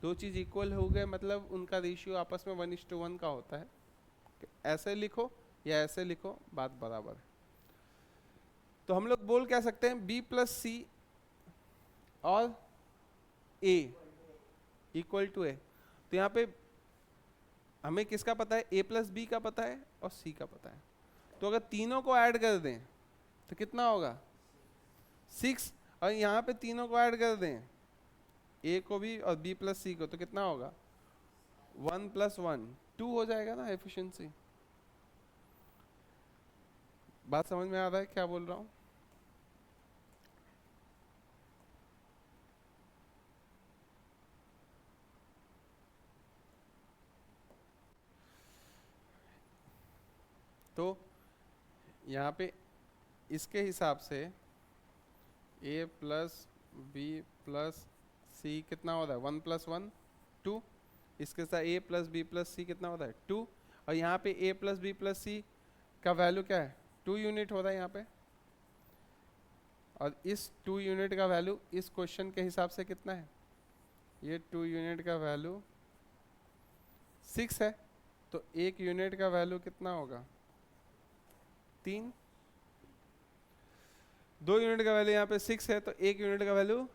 [SPEAKER 1] दो चीज इक्वल हो गए मतलब उनका रेशियो आपस में 1:1 का होता है। ऐसे लिखो या ऐसे लिखो, बात बराबर है। तो हम लोग बोल क्या सकते हैं, बी प्लस सी और ए इक्वल टू ए। तो यहाँ पे हमें किसका पता है, ए प्लस बी का पता है और सी का पता है। तो अगर तीनों को ऐड कर दें तो कितना होगा 6, और यहाँ पे तीनों को ऐड कर दें, ए को भी और बी प्लस सी को, तो कितना होगा 1 + 1 2 हो जाएगा ना एफिशिएंसी। बात समझ में आ रहा है क्या बोल रहा हूँ? तो यहाँ पे इसके हिसाब से a प्लस बी प्लस सी कितना होता है 1 + 1 2। इसके साथ a प्लस बी प्लस सी कितना होता है 2। और यहाँ पे a plus B plus C का वैल्यू क्या है 2 यूनिट हो रहा है यहाँ पे। और इस 2 यूनिट का वैल्यू इस क्वेश्चन के हिसाब से कितना है, ये 2 यूनिट का वैल्यू 6 है। तो 1 यूनिट का वैल्यू कितना होगा 3। 2 यूनिट का वैल्यू यहाँ पे 6 है तो 1 यूनिट का वैल्यू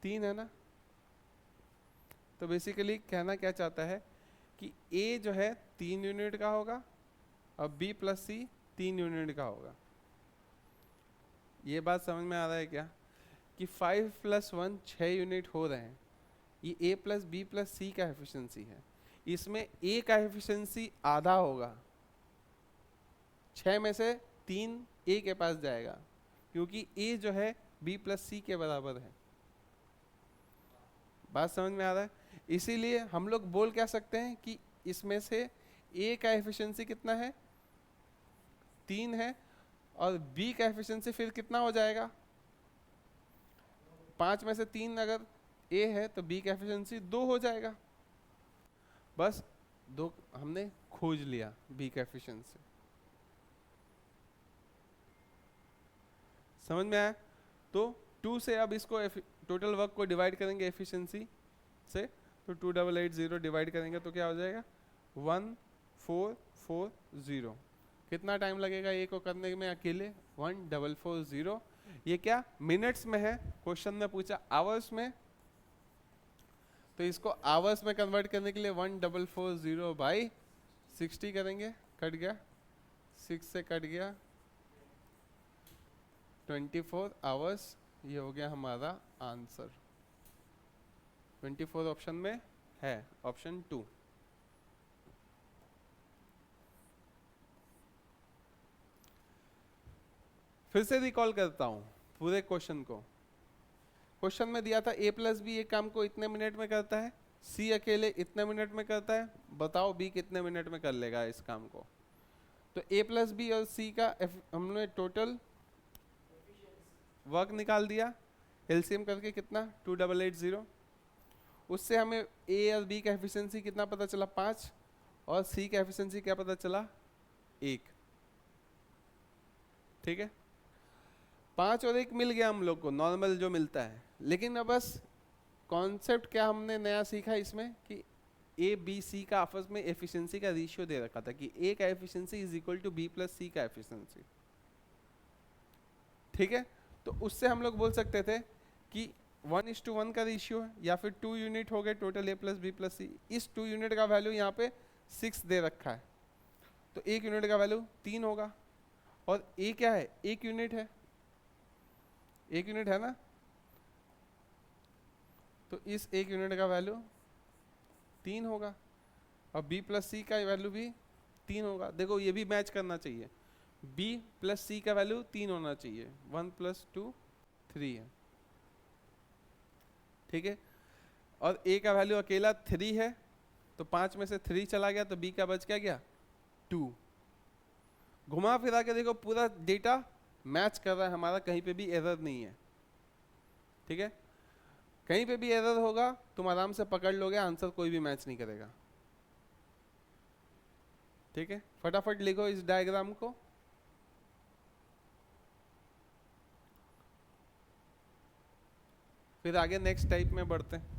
[SPEAKER 1] 3 है ना। तो बेसिकली कहना क्या चाहता है कि A जो है 3 यूनिट का होगा और B प्लस सी 3 यूनिट का होगा। ये बात समझ में आ रहा है क्या कि 5 + 1 6 यूनिट हो रहे हैं। ये A plus B plus C का एफिशिएंसी है। इसमें A का एफिशिएंसी आधा होगा, 6 में से 3 A के पास जाएगा क्योंकि A जो है B प्लस सी के बराबर है। बात समझ में आ रहा है? इसीलिए हम लोग बोल क्या सकते हैं कि इसमें से A का एफिशिएंसी कितना है 3 है और B का एफिशिएंसी फिर कितना हो जाएगा 5 में से 3 अगर A है तो B का एफिशिएंसी 2 हो जाएगा। बस 2 हमने खोज लिया B का एफिशिएंसी। समझ में आया? तो 2 से अब इसको टोटल वर्क को डिवाइड करेंगे एफिशिएंसी से, तो 2880 डिवाइड करेंगे तो क्या हो जाएगा 1440। कितना टाइम लगेगा ए को करने में अकेले 1440। ये क्या मिनट्स में है, क्वेश्चन में पूछा आवर्स में, तो इसको आवर्स में कन्वर्ट करने के लिए 1440 / 60 करेंगे। कट गया 6 से कट गया 24 आवर्स। ये हो गया हमारा आंसर। 24 ऑप्शन में है, ऑप्शन 2। फिर से रिकॉल करता हूं पूरे क्वेश्चन को। क्वेश्चन में दिया था A प्लस बी एक काम को इतने मिनट में करता है, C अकेले इतने मिनट में करता है, बताओ B कितने मिनट में कर लेगा इस काम को। तो A प्लस बी और C का हमने टोटल वर्क निकाल दिया, एलसीएम करके कितना 2880। उससे हमें A और B का एफिशिएंसी कितना पता चला 5 और C का एफिशिएंसी क्या पता चला 1। ठीक है, 5 और 1 मिल गया हम लोग को नॉर्मल जो मिलता है। लेकिन अब बस कॉन्सेप्ट क्या हमने नया सीखा इसमें कि A B C का आपस में एफिशिएंसी का रेशियो दे रखा था कि A का efficiency is equal to B plus C का एफिशिएंसी। ठीक है, तो उससे हम लोग बोल सकते थे कि 1:1 का रेशियो है या फिर 2 यूनिट हो गए total A plus B plus C. इस 2 यूनिट का वैल्यू यहाँ पे 6 दे रखा है, तो 1 यूनिट का वैल्यू 3 होगा। और A क्या है 1 यूनिट है, 1 यूनिट है ना, तो इस 1 यूनिट का वैल्यू 3 होगा और B प्लस सी का वैल्यू भी 3 होगा। देखो ये भी मैच करना चाहिए, B प्लस सी का वैल्यू 3 होना चाहिए, 1 + 2 3 है। ठीक है, और A का वैल्यू अकेला 3 है तो 5 में से 3 चला गया तो बी का बच क्या गया 2। घुमा फिरा के देखो पूरा डेटा मैच कर रहा है हमारा, कहीं पे भी एरर नहीं है। ठीक है, कहीं पे भी एरर होगा तुम आराम से पकड़ लोगे, आंसर कोई भी मैच नहीं करेगा। ठीक है, फटाफट लिखो इस डायग्राम को। फिर आगे नेक्स्ट टाइप में बढ़ते हैं।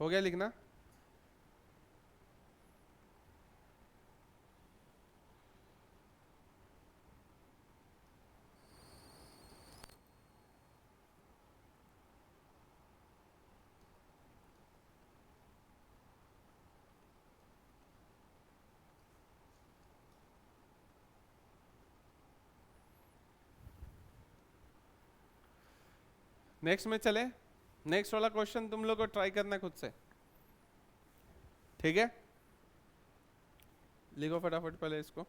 [SPEAKER 1] हो गया लिखना? नेक्स्ट में चले। नेक्स्ट वाला क्वेश्चन तुम लोग को ट्राई करना है खुद से। ठीक है, लिखो फटाफट पहले इसको।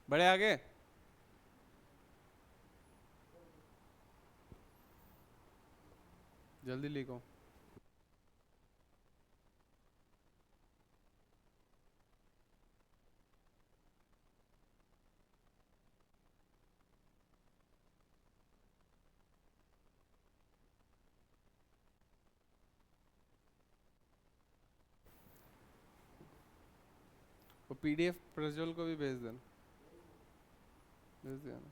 [SPEAKER 1] बड़े आगे। जल्दी लिखो। वो पीडीएफ प्रज्वल को भी भेज देना, भेज दिया ना।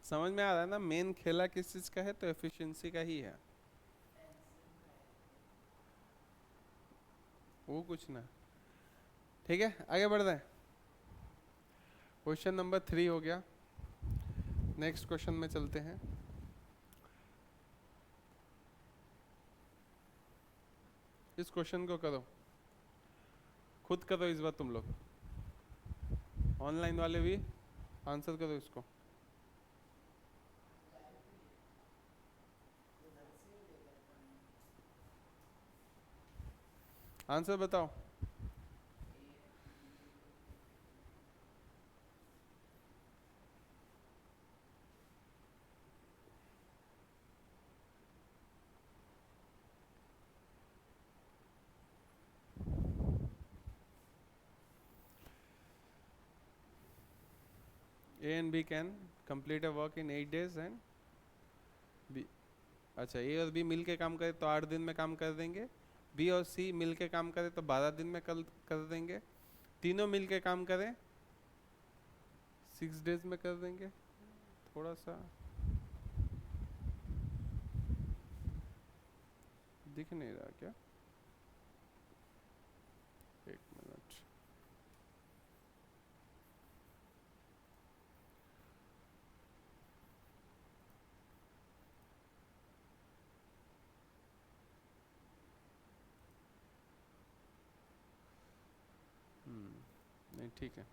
[SPEAKER 1] समझ में आ रहा है ना, मेन खेला किस चीज का है, तो एफिशिएंसी का ही है वो, कुछ ना। ठीक है, आगे बढ़ रहे हैं। क्वेश्चन नंबर 3 हो गया। नेक्स्ट क्वेश्चन में चलते हैं। इस क्वेश्चन को करो, खुद करो इस बार तुम लोग, ऑनलाइन वाले भी आंसर करो इसको। आंसर बताओ। A and B can complete a work in 8 days and B, अच्छा A और B मिल के काम करे तो 8 दिन में काम कर देंगे, B और C मिल के काम करे तो 12 दिन में कर देंगे, तीनों मिल के काम करें 6 डेज में कर देंगे। थोड़ा सा दिख नहीं रहा क्या? एक मिनट, नहीं ठीक है।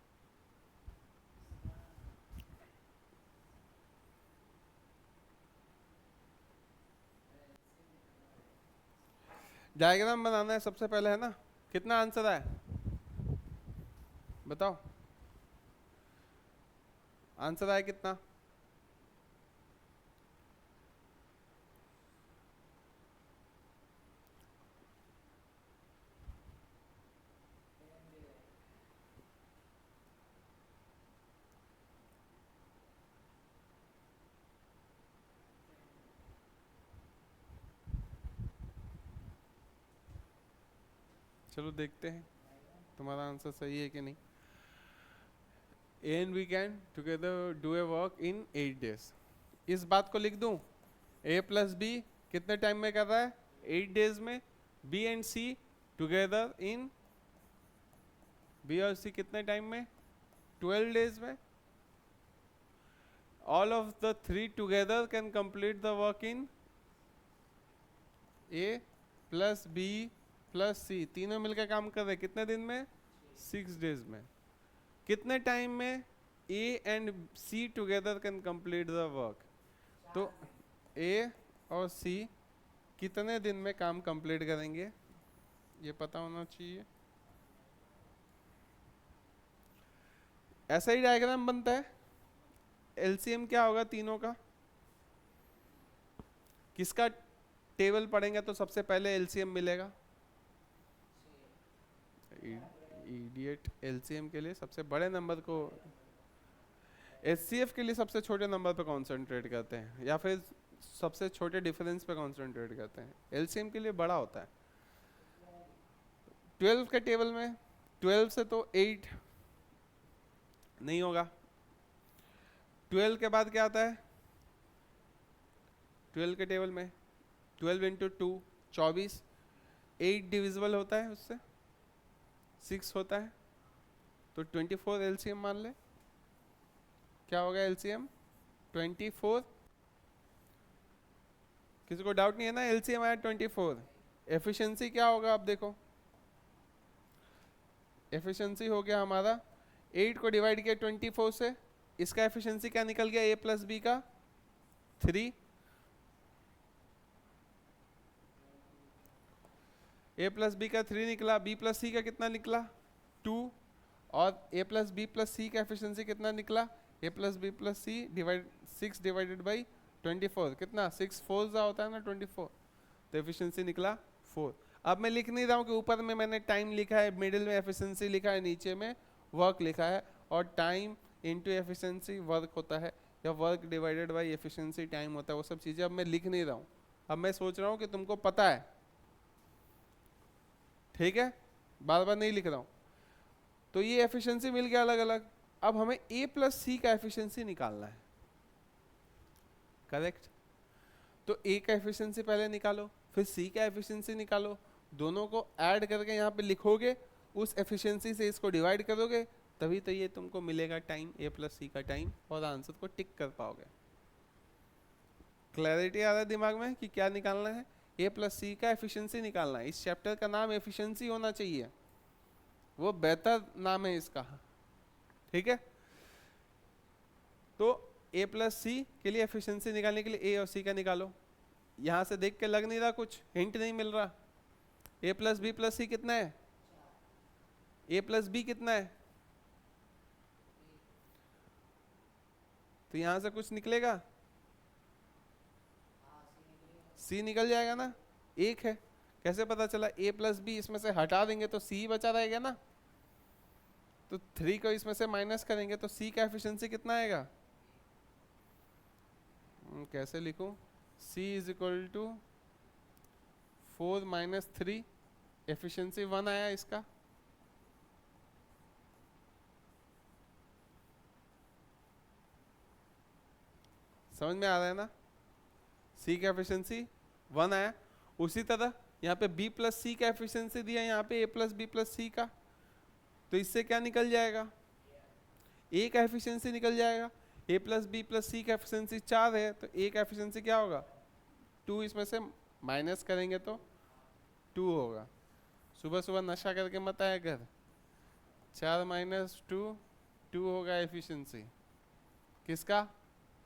[SPEAKER 1] डायग्राम बनाना है सबसे पहले, है ना? कितना आंसर है बताओ, आंसर आया कितना? चलो देखते हैं तुम्हारा आंसर सही है कि नहीं। A and B can together do a work in 8 days। इस बात को लिख दूं, A plus B कितने टाइम में कर रहा है? 8 डेज में। B and C together in, B और C कितने टाइम में? 12 डेज में। All of the three together can complete the work in A plus B plus C, तीनों मिलकर काम कर रहे कितने दिन में? 6 डेज में। कितने टाइम में A and C together can complete the work? तो A और C कितने दिन में काम कंप्लीट करेंगे ये पता होना चाहिए। ऐसा ही डायग्राम बनता है। एलसीएम क्या होगा तीनों का? किसका टेबल पढ़ेंगे तो सबसे पहले एलसीएम मिलेगा? इडियट, एलसीएम के लिए सबसे बड़े नंबर को, एचसीएफ के लिए सबसे छोटे नंबर पे कंसंट्रेट करते हैं या फिर सबसे छोटे डिफरेंस पे कंसंट्रेट करते हैं। एलसीएम के लिए बड़ा होता है। 12 के टेबल में 12 से तो 8 नहीं होगा। 12 के बाद क्या आता है 12 के टेबल में? 12 इंटू 2 24, 8 डिविजिबल होता है उससे, 6 होता है, तो 24 एलसीएम मान ले। क्या होगा एलसीएम? 24। किसी को डाउट नहीं है ना? एलसीएम आया 24। एफिशिएंसी क्या होगा? आप देखो, एफिशिएंसी हो गया हमारा 8 को डिवाइड किया 24 से, इसका एफिशिएंसी क्या निकल गया? A प्लस बी का 3, A प्लस बी का 3 निकला। B प्लस सी का कितना निकला? 2। और A plus B plus C का एफिशिएंसी कितना निकला? A plus B plus C divide 6 divided by 24 कितना? 6 4 जा होता है ना 24, तो एफिशिएंसी निकला 4। अब मैं लिख नहीं रहा हूँ कि ऊपर में मैंने टाइम लिखा है, मिडिल में एफिशिएंसी लिखा है, नीचे में वर्क लिखा है, और टाइम इनटू एफिशिएंसी वर्क होता है, या work divided by efficiency time होता है। वो सब चीज़ें अब मैं लिख नहीं रहा हूँ। अब मैं सोच रहा हूँ कि तुमको पता है, ठीक है, बार बार नहीं लिख रहा हूँ। तो ये एफिशिएंसी मिल गया अलग अलग। अब हमें A प्लस सी का एफिशिएंसी निकालना है, करेक्ट? तो A का एफिशिएंसी पहले निकालो, फिर C का एफिशिएंसी निकालो, दोनों को ऐड करके यहाँ पे लिखोगे, उस एफिशिएंसी से इसको डिवाइड करोगे, तभी तो ये तुमको मिलेगा टाइम, A प्लस सी का टाइम, और आंसर को टिक कर पाओगे। क्लैरिटी आ रहा है दिमाग में कि क्या निकालना है? A प्लस सी का एफिशिएंसी निकालना है। इस चैप्टर का नाम एफिशिएंसी होना चाहिए, वो बेहतर नाम है इसका, ठीक है? तो A प्लस सी के लिए एफिशिएंसी निकालने के लिए A और C का निकालो। यहाँ से देख के लग नहीं रहा, कुछ हिंट नहीं मिल रहा। A प्लस बी प्लस सी कितना है? A प्लस बी कितना है? तो यहाँ से कुछ निकलेगा? C निकल जाएगा ना, 1 है। कैसे पता चला? A प्लस बी, इसमें से हटा देंगे तो C बचा रहेगा ना। तो 3 को इसमें से माइनस करेंगे तो C का एफिशिएंसी कितना आएगा? कैसे लिखूं? C is equal to 4 minus 3, efficiency 1 आया इसका। समझ में आ रहा है ना? C का एफिशिएंसी 1 आया। उसी तरह यहाँ पे B प्लस सी का एफिशिएंसी दिया, यहाँ पे A plus B plus C का, तो इससे क्या निकल जाएगा? A का एफिशिएंसी निकल जाएगा। A plus B plus C का एफिशिएंसी 4 है, तो A का एफिशिएंसी क्या होगा? 2, इसमें से माइनस करेंगे तो 2 होगा। सुबह सुबह नशा करके मत आया कर। 4 माइनस 2, 2 होगा एफिशिएंसी किसका?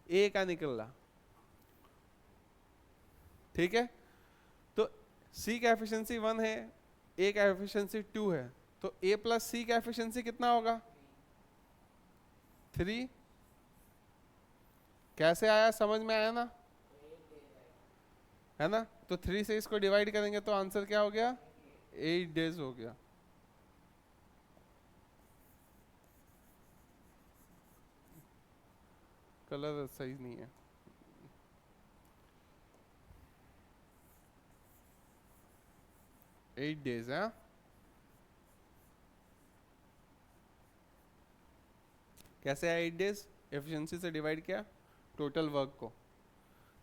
[SPEAKER 1] A का निकल रहा। ठीक है, तो C का एफिशिएंसी 1 है, A का एफिशिएंसी 2 है, तो A प्लस सी का एफिशिएंसी कितना होगा? 3। कैसे आया? समझ में आया ना? है ना? तो 3 से इसको डिवाइड करेंगे तो आंसर क्या हो गया? 8 डेज हो गया। कलर सही नहीं है। एट डेज है। कैसे आया 8 डेज? एफिशिएंसी से डिवाइड किया टोटल वर्क को,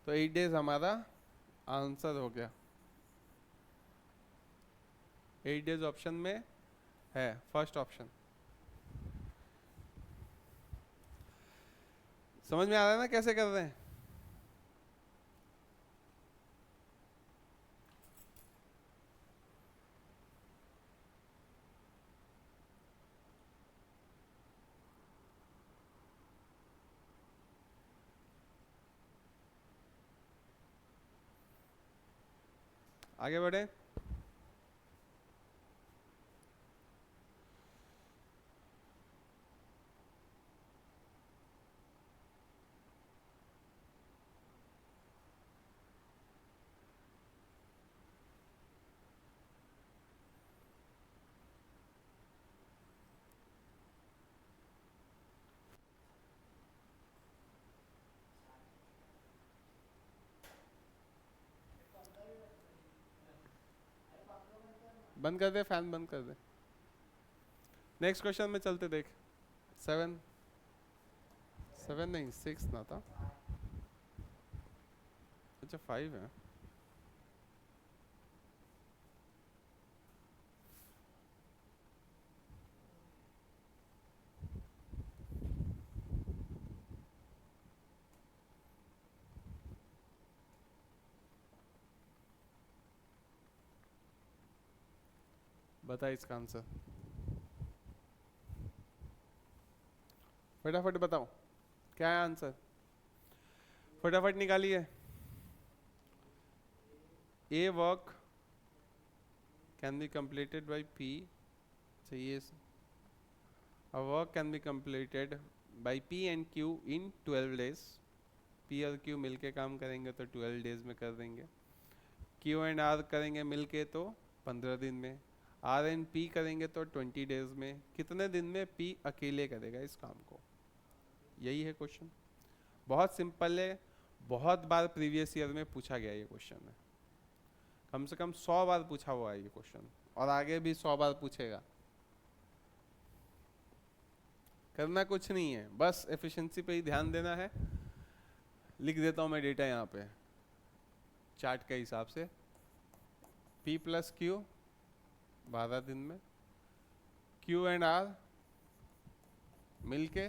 [SPEAKER 1] तो 8 डेज हमारा आंसर हो गया। 8 डेज ऑप्शन में है, फर्स्ट ऑप्शन। समझ में आ रहा है ना कैसे कर रहे हैं? आगे बढ़े। बंद कर दे, फैन बंद कर दे। नेक्स्ट क्वेश्चन में चलते देख। 7 नहीं 6 ना था। अच्छा 5 है। बता इसका आंसर, फटाफट बताओ क्या है आंसर, फटाफट निकालिए। A work can be completed by P, चाहिए। A work can be completed by P and Q in 12 days. P और Q मिलके काम करेंगे तो 12 डेज में कर देंगे। Q एंड R करेंगे मिलके तो 15 दिन में। R एंड P करेंगे तो 20 डेज में। कितने दिन में P अकेले करेगा इस काम को? यही है क्वेश्चन। बहुत सिंपल है, बहुत बार प्रीवियस ईयर में पूछा गया ये क्वेश्चन है। कम से कम 100 बार पूछा हुआ है ये क्वेश्चन, और आगे भी 100 बार पूछेगा। करना कुछ नहीं है, बस एफिशिएंसी पे ही ध्यान देना है। लिख देता हूँ मैं डेटा यहाँ पे चार्ट के हिसाब से। P प्लस Q 12 दिन में, Q एंड R मिलके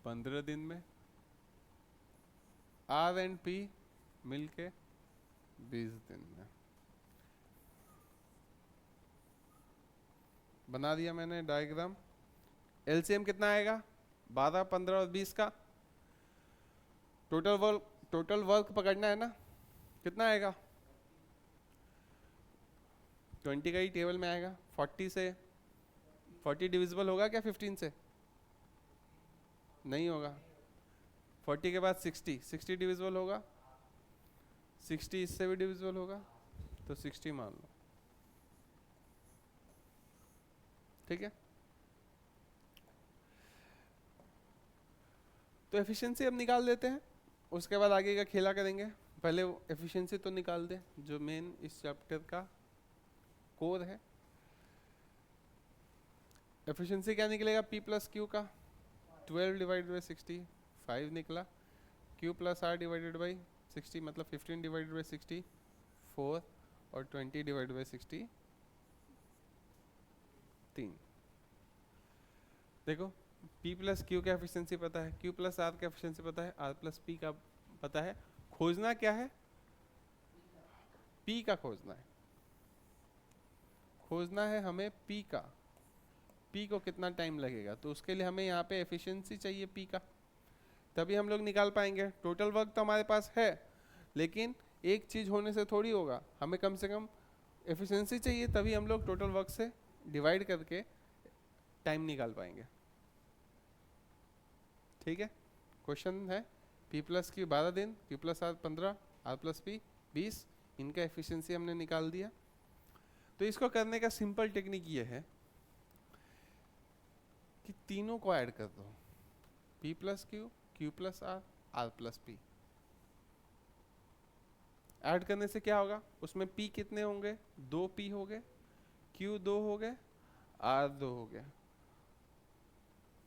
[SPEAKER 1] 15 दिन में, R एंड P मिलके 20 दिन में। बना दिया मैंने डायग्राम। एलसीएम कितना आएगा? 12, 15 और 20 का टोटल वर्क पकड़ना है ना, कितना आएगा? 20 का ही टेबल में आएगा। 40 से 40 डिविजिबल होगा क्या 15 से? नहीं होगा। 40 के बाद 60 डिविजिबल होगा। 60 इससे भी डिविजिबल होगा, तो 60 मान लो। ठीक है, तो एफिशिएंसी अब निकाल देते हैं, उसके बाद आगे का खेला करेंगे। पहले एफिशिएंसी तो निकाल दे जो मेन इस चैप्टर का कोर है। एफिशिएंसी क्या निकलेगा, पी प्लस क्यू का 12 डिवाइडेड बाई 60 5 निकला, Q plus R divided by 60 मतलब 15 डिवाइडेड बाई 60 4 और 20 डिवाइडेड बाई 60 3। देखो P प्लस क्यू का एफिशिएंसी पता है, Q प्लस आर का एफिशिएंसी पता है, R प्लस P का पता है। खोजना क्या है, P का खोजना है, खोजना है हमें P का। P को कितना टाइम लगेगा, तो उसके लिए हमें यहाँ पे एफिशिएंसी चाहिए P का, तभी हम लोग निकाल पाएंगे। टोटल वर्क तो हमारे पास है, लेकिन एक चीज होने से थोड़ी होगा, हमें कम से कम एफिशिएंसी चाहिए, तभी हम लोग टोटल वर्क से डिवाइड करके टाइम निकाल पाएंगे। ठीक है, क्वेश्चन है P प्लस क्यू 12 दिन, Q प्लस आर 15, R प्लस P 20, इनका एफिशिएंसी हमने निकाल दिया। तो इसको करने का सिंपल टेक्निक ये है कि तीनों को ऐड कर दो, P plus Q, Q plus R, R plus P। Add करने से क्या होगा, उसमें P कितने होंगे, 2 P हो गए, Q 2 हो गए, R 2 हो गया,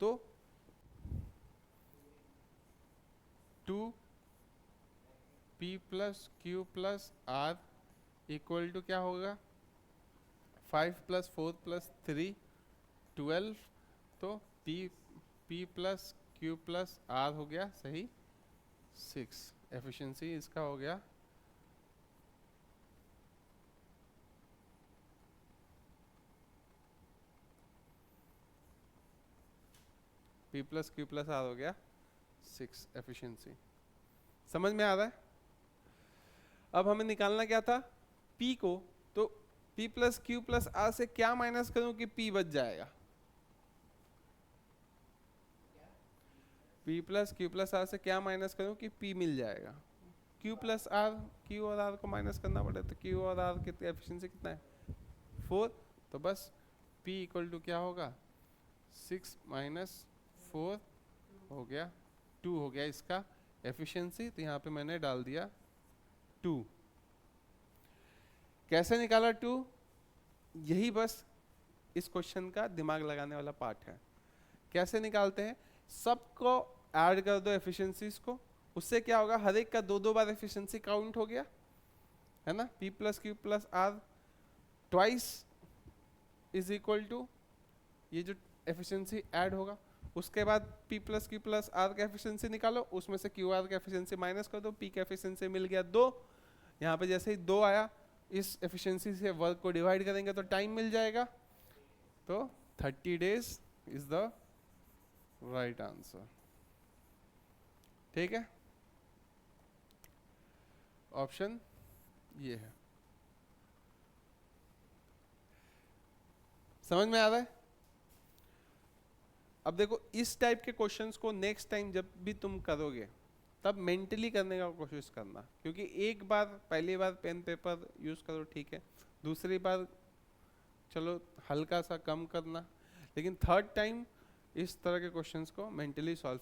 [SPEAKER 1] तो 2 P plus Q plus R equal to क्या होगा, 5 प्लस 4 प्लस 3 12, तो P plus Q plus R हो गया सही 6। एफिशिएंसी इसका हो गया P plus Q plus R हो गया 6 एफिशिएंसी। समझ में आ रहा है। अब हमें निकालना क्या था, P को, तो P plus Q plus R से क्या माइनस करूं कि P बच जाएगा, P plus Q plus R से क्या माइनस करूं कि P मिल जाएगा। Q प्लस R, Q और R को माइनस करना पड़े, तो Q और R की एफिशिएंसी कितना है 4, तो बस P इक्वल टू क्या होगा 6 माइनस 4 हो गया 2 हो गया इसका एफिशिएंसी, तो यहाँ पे मैंने डाल दिया 2। कैसे निकाला 2, यही बस इस क्वेश्चन का दिमाग लगाने वाला पार्ट है। कैसे निकालते हैं, सबको ऐड कर दो एफिशिएंसीज को, उससे क्या होगा, हर एक का 2-2 बार एफिशिएंसी काउंट हो गया है ना। P plus Q plus R twice is equal to ये जो एफिशिएंसी ऐड होगा, उसके बाद P plus Q plus R का एफिशिएंसी निकालो, उसमें से QR का एफिशिएंसी माइनस कर दो, P का एफिशिएंसी मिल गया 2। यहाँ पे जैसे ही 2 आया, इस एफिशिएंसी से वर्क को डिवाइड करेंगे तो टाइम मिल जाएगा, तो 30 days is the right answer. ठीक है, ऑप्शन ये है। समझ में आ रहा है। अब देखो इस टाइप के क्वेश्चंस को नेक्स्ट टाइम जब भी तुम करोगे तब मेंटली करने का कोशिश करना, क्योंकि एक बार पहली बार पेन पेपर यूज करो ठीक है, दूसरी बार चलो हल्का सा कम करना, लेकिन थर्ड टाइम इस तरह के क्वेश्चंस को मेंटली सॉल्व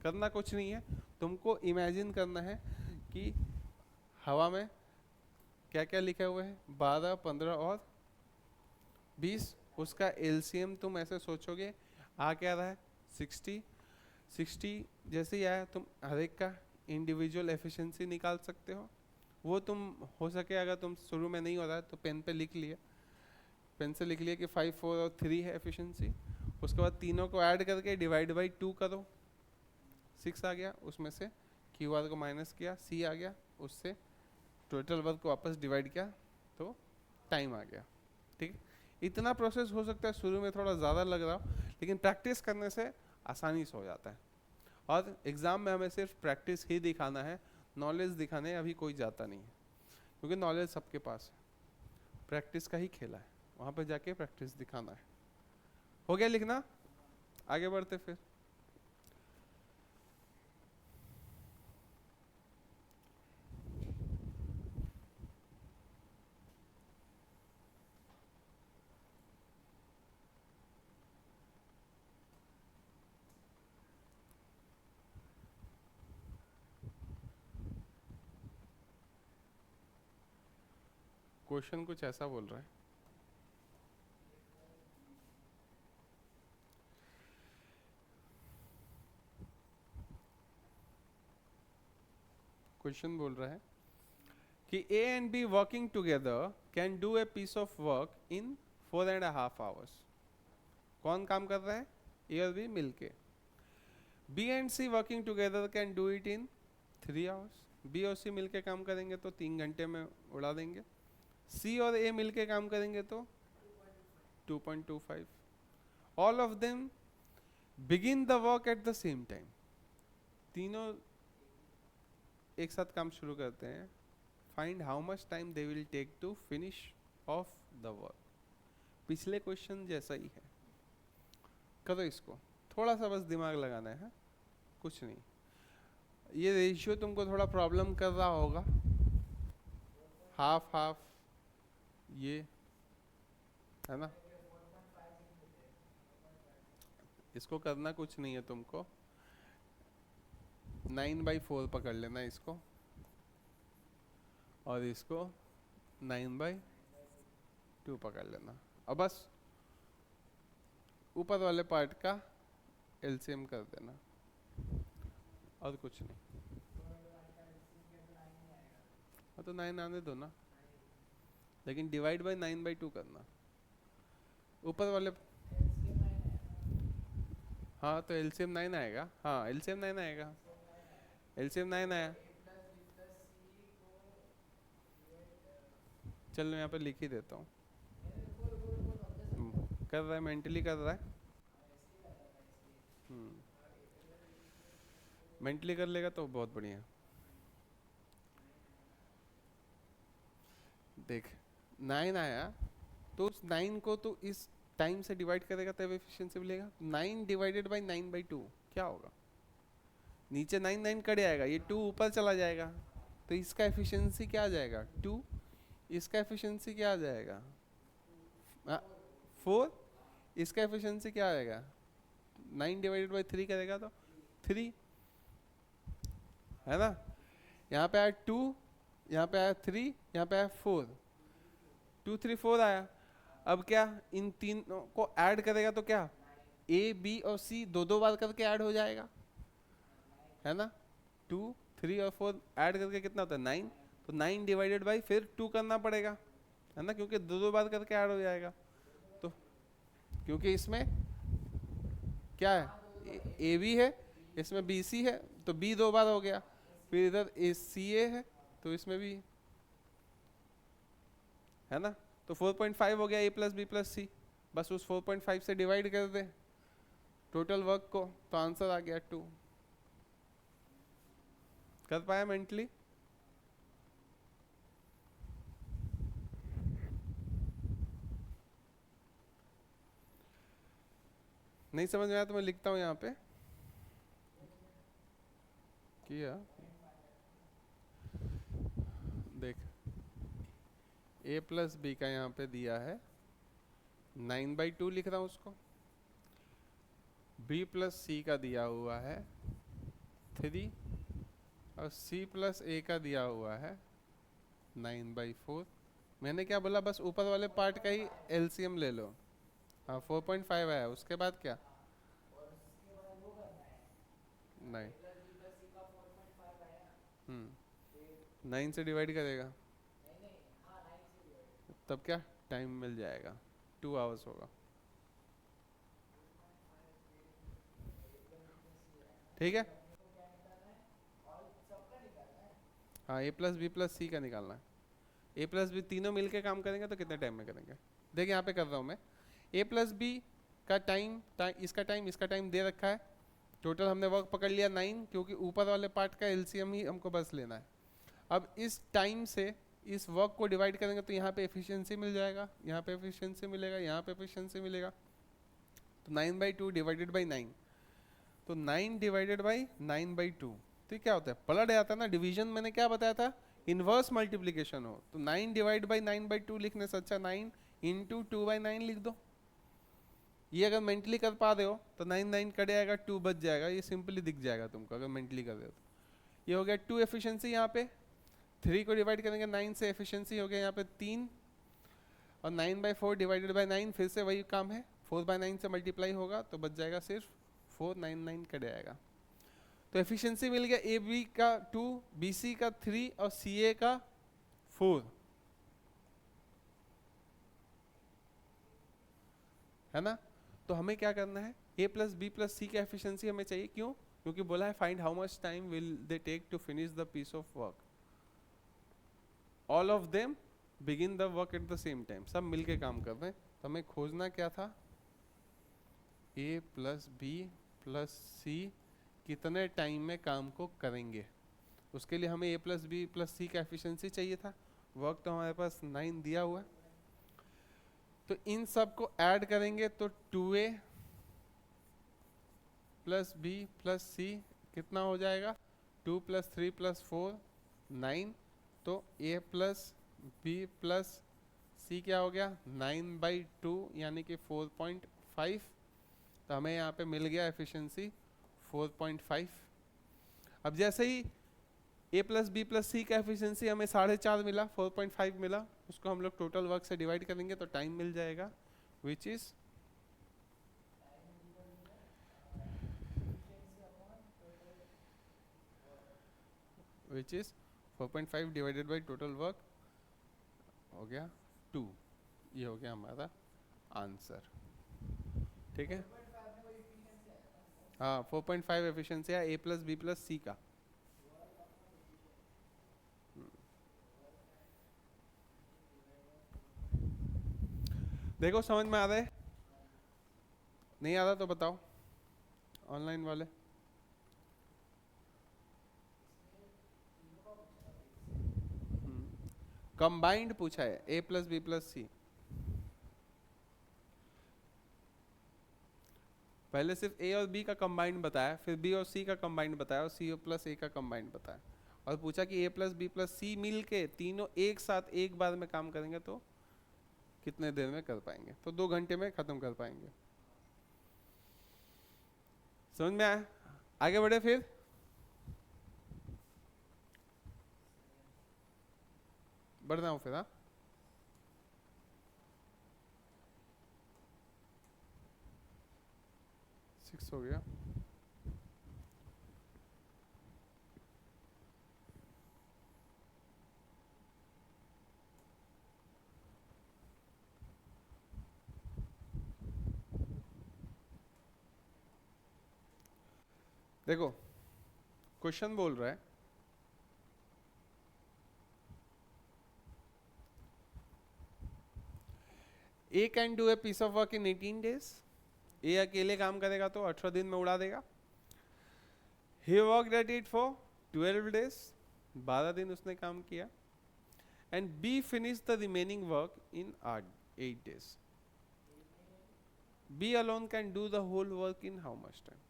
[SPEAKER 1] करना कुछ नहीं है, तुमको इमेजिन करना है कि हवा में क्या क्या लिखे हुए हैं 12, 15 और 20, उसका एलसीएम तुम ऐसे सोचोगे आ क्या रहा है 60 जैसे ही आया तुम हर एक का इंडिविजुअल एफिशिएंसी निकाल सकते हो। वो तुम हो सके अगर तुम शुरू में नहीं हो रहा है तो पेन पे लिख लिया, पेन से लिख लिया कि 5, 4 और 3 है एफिशिएंसी, उसके बाद तीनों को ऐड करके डिवाइड बाई 2 करो, 6 आ गया, उसमें से QR को माइनस किया, C आ गया, उससे टोटल वर्क को वापस डिवाइड किया तो टाइम आ गया। ठीक है, इतना प्रोसेस हो सकता है शुरू में थोड़ा ज़्यादा लग रहा हो, लेकिन प्रैक्टिस करने से आसानी से हो जाता है। और एग्ज़ाम में हमें सिर्फ प्रैक्टिस ही दिखाना है, नॉलेज दिखाने अभी कोई जाता नहीं है, क्योंकि नॉलेज सबके पास है, प्रैक्टिस का ही खेला है, वहाँ पर जाके प्रैक्टिस दिखाना है। हो गया लिखना, आगे बढ़ते फिर। क्वेश्चन कुछ ऐसा बोल रहा है। क्वेश्चन बोल रहा है कि A and B working together can do a piece of work in 4.5 hours। कौन काम कर रहा है? A और B मिलके। B and C working together can do it in 3 hours। B और C मिलके काम करेंगे तो 3 घंटे में उड़ा देंगे। C और A मिलके काम करेंगे तो 2.25। All of them begin the work at the same time। तीनों एक साथ काम शुरू करते हैं। Find how much time they will take to finish off the work। पिछले क्वेश्चन जैसा ही है, करो इसको, थोड़ा सा बस दिमाग लगाना है, कुछ नहीं। ये रेशियो तुमको थोड़ा प्रॉब्लम कर रहा होगा, हाफ हाफ ये है ना। इसको करना कुछ नहीं है तुमको, 9/4 पकड़ लेना इसको, और इसको 9/2 पकड़ लेना। अब बस ऊपर वाले पार्ट का एलसीएम कर देना, और कुछ नहीं। हाँ तो 9 आने दो ना, लेकिन डिवाइड बाय 9/2 करना ऊपर वाले। हाँ तो एलसीएम 9 आएगा। हाँ एलसीएम 9 आएगा, एलसीएम 9 आया। चल मैं यहाँ पे लिख ही देता हूँ। कर रहा है, मेंटली कर रहा है। मेंटली कर लेगा तो बहुत बढ़िया। देख 9 आया तो उस 9 को तो इस टाइम से डिवाइड करेगा तब एफिशिएंसी मिलेगा। 9 डिवाइडेड बाय 9/2 क्या होगा? नीचे 9 कट जाएगा, ये 2 ऊपर चला जाएगा, तो इसका एफिशिएंसी क्या आ जाएगा? 2। इसका एफिशिएंसी क्या आ जाएगा? 4। इसका एफिशिएंसी क्या आएगा? 9 डिवाइडेड बाय 3 करेगा तो 3, है ना। यहाँ पे आया 2, यहाँ पे आया 3, यहाँ पे आया 4, 2 3 4 आया। अब क्या इन तीनों को ऐड करेगा तो क्या A B और C दो बार करके ऐड हो जाएगा, है ना। 2 3 और 4 ऐड करके कितना होता है? 9। तो 9 डिवाइडेड बाई फिर 2 करना पड़ेगा, है ना, क्योंकि दो बार करके ऐड हो जाएगा। तो क्योंकि इसमें क्या है, A B है, इसमें B C है, तो B 2 बार हो गया। फिर इधर C A है, तो इसमें भी, है ना। तो 4.5 हो गया A + B + C। बस उस 4.5 से डिवाइड कर दे टोटल वर्क को, तो आंसर आ गया 2। कर पाया मेंटली? नहीं समझ में आया तो मैं लिखता हूं यहाँ पे। किया देख, A + B का यहाँ पे दिया है 9/2 लिख रहा हूँ उसको। B + C का दिया हुआ है 3, और C + A का दिया हुआ है 9/4। मैंने क्या बोला? बस ऊपर वाले पार्ट का ही एलसीएम ले लो। हाँ 4.5 आया, उसके बाद क्या? नहीं, 9 से डिवाइड करेगा तब क्या टाइम मिल जाएगा? 2 आवर्स होगा। ठीक है, हाँ A + B + C का निकालना है। A + B तीनों मिलके काम करेंगे तो कितने टाइम में करेंगे? देखिए यहाँ पे कर रहा हूँ मैं। A + B का टाइम, इसका टाइम दे रखा है। टोटल हमने वर्क पकड़ लिया 9, क्योंकि ऊपर वाले पार्ट का एलसीएम ही हमको बस लेना है। अब इस टाइम से इस वर्क को डिवाइड करेंगे तो यहाँ पे एफिशिएंसी मिल जाएगा, यहाँ पे एफिशिएंसी मिलेगा, यहाँ पे एफिशिएंसी मिलेगा। तो 9/2 डिवाइडेड बाई 9, तो 9 डिवाइडेड बाई 9/2, तो क्या होता है? पलट जाता है ना। डिवीजन मैंने क्या बताया था? इनवर्स मल्टीप्लिकेशन हो। तो 9 डिवाइड बाई 9/2 लिखने से अच्छा 9 × 2/9 लिख दो। ये अगर मेंटली कर पा रहे हो तो 9 कट जाएगा, 2 बच जाएगा, ये सिंपली दिख जाएगा तुमको अगर मेंटली कर रहे हो तो। ये हो गया 2 एफिशिएंसी। यहाँ पे 3 को डिवाइड करेंगे 9 से, एफिशिएंसी हो गया यहाँ पे 3, और 9/4 डिवाइडेड बाय 9 फिर से वही काम है, 4/9 से मल्टीप्लाई होगा तो बच जाएगा सिर्फ 499 कट जाएगा। तो एफिशिएंसी मिल गया ए बी का 2, बी सी का 3 और सी ए का 4, है ना। तो हमें क्या करना है, A plus B plus C का एफिशिएंसी हमें चाहिए, क्यों? क्योंकि बोला है find how much time will they take to finish the piece of work, all of them begin the work at the same time, सब मिलके काम कर रहे हैं। तो हमें खोजना क्या था, ए प्लस बी प्लस सी कितने टाइम में काम को करेंगे। उसके लिए हमें ए प्लस बी प्लस सी का एफिशिएंसी चाहिए था। वर्क तो हमारे पास 9 दिया हुआ है, तो इन सब को ऐड करेंगे तो 2a प्लस बी प्लस सी कितना हो जाएगा, 2 + 3 + 4 9। तो a प्लस बी प्लस सी क्या हो गया, 9/2 यानी कि 4.5। तो हमें यहाँ पे मिल गया एफिशिएंसी 4.5। अब जैसे ही a plus B plus C का एफिशिएंसी हमें 4.5 मिला, 4.5 मिला, उसको हम लोग टोटल वर्क से डिवाइड करेंगे तो टाइम मिल जाएगा, which is which is 4.5 divided by total work हो गया 2। ये हो गया हमारा आंसर, ठीक है। हाँ 4.5 एफिशिएंसी है A plus B plus C का। देखो समझ में आ रहा है, नहीं आ रहा तो बताओ ऑनलाइन वाले। कंबाइंड पूछा है ए प्लस बी प्लस सी, पहले सिर्फ ए और बी का कंबाइंड बताया, फिर बी और सी का कंबाइंड बताया और सी और प्लस ए का कंबाइंड बताया, और पूछा कि ए प्लस बी प्लस सी मिल के तीनों एक साथ एक बार में काम करेंगे तो कितने देर में कर पाएंगे, तो 2 घंटे में खत्म कर पाएंगे। समझ में आया, आगे बढ़े फिर। बढ़ रहा हूँ फिर, हाँ 6 हो गया। देखो क्वेश्चन बोल रहा है A can do a piece of work in 18 days। A अकेले काम करेगा तो 18 दिन में उड़ा देगा। He worked at it for 12 days, 12 दिन उसने काम किया। And B finish the remaining work in 8 days। B alone can do the whole work in how much time.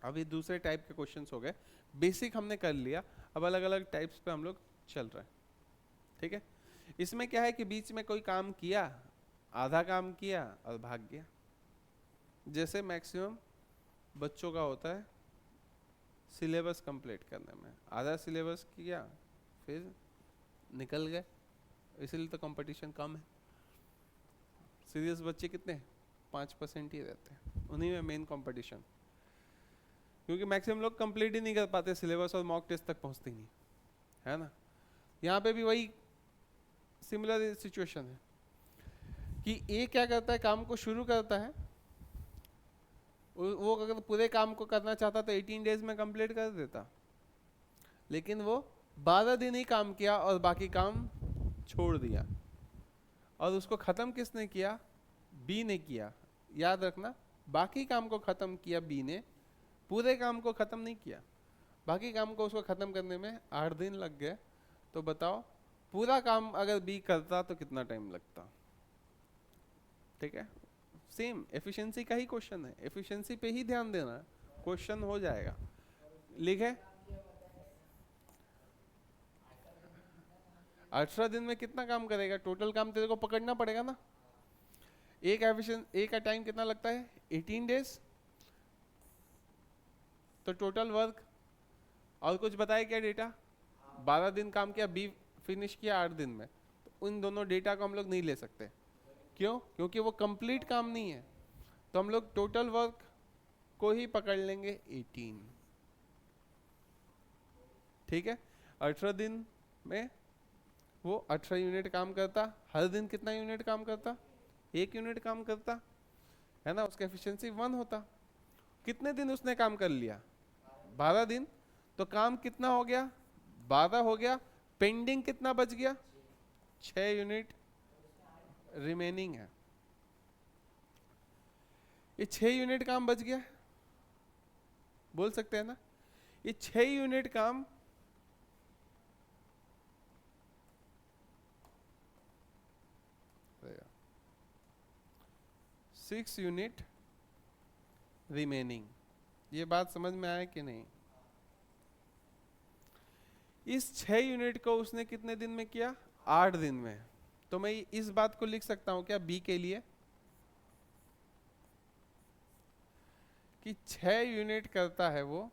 [SPEAKER 1] अब ये दूसरे टाइप के क्वेश्चंस हो गए, बेसिक हमने कर लिया, अब अलग अलग टाइप्स पे हम लोग चल रहे हैं, ठीक है। इसमें क्या है कि बीच में कोई काम किया, आधा काम किया और भाग गया। जैसे मैक्सिमम बच्चों का होता है सिलेबस कंप्लीट करने में, आधा सिलेबस किया फिर निकल गए, इसलिए तो कंपटीशन कम है। सीरियस बच्चे कितने 5% ही रहते हैं, उन्हीं में मेन कंपटीशन, क्योंकि मैक्सिमम लोग कंप्लीट ही नहीं कर पाते सिलेबस और मॉक टेस्ट तक पहुंचते ही नहीं, है ना। यहाँ पे भी वही सिमिलर सिचुएशन है कि ए क्या करता है, काम को शुरू करता है, वो अगर पूरे काम को करना चाहता तो 18 days में कंप्लीट कर देता, लेकिन वो 12 दिन ही काम किया और बाकी काम छोड़ दिया। और उसको खत्म किसने किया, बी ने किया। याद रखना, बाकी काम को खत्म किया बी ने, पूरे काम को खत्म नहीं किया। बाकी काम को उसको खत्म करने में 8 दिन लग गए। तो बताओ पूरा काम अगर बी करता तो कितना टाइम लगता, ठीक है। सेम एफिशिएंसी का ही क्वेश्चन है, एफिशिएंसी पे ही ध्यान देना, क्वेश्चन हो जाएगा। लिखे 18 दिन में कितना काम करेगा, टोटल काम तेरे को पकड़ना पड़ेगा ना। एक एफिशिएंसी, एक का टाइम कितना लगता है 18 days, तो टोटल वर्क और कुछ बताया क्या डेटा, 12 दिन काम किया, बी फिनिश किया 8 दिन में, तो उन दोनों डेटा को हम लोग नहीं ले सकते। क्यों? क्योंकि वो कंप्लीट काम नहीं है। तो हम लोग टोटल वर्क को ही पकड़ लेंगे 18। ठीक है, 18 दिन में वो 18 यूनिट काम करता। हर दिन कितना यूनिट काम करता? 1 यूनिट काम करता है ना, उसका एफिशिएंसी 1 होता। कितने दिन उसने काम कर लिया? 12 दिन। तो काम कितना हो गया? 12 हो गया। पेंडिंग कितना बच गया? 6 यूनिट रिमेनिंग है। ये 6 यूनिट काम बच गया, बोल सकते हैं ना। ये 6 यूनिट काम सिक्स यूनिट रिमेनिंग। ये बात समझ में आया कि नहीं? इस 6 यूनिट को उसने कितने दिन में किया? 8 दिन में। तो मैं इस बात को लिख सकता हूं क्या बी के लिए कि 6 यूनिट करता है वो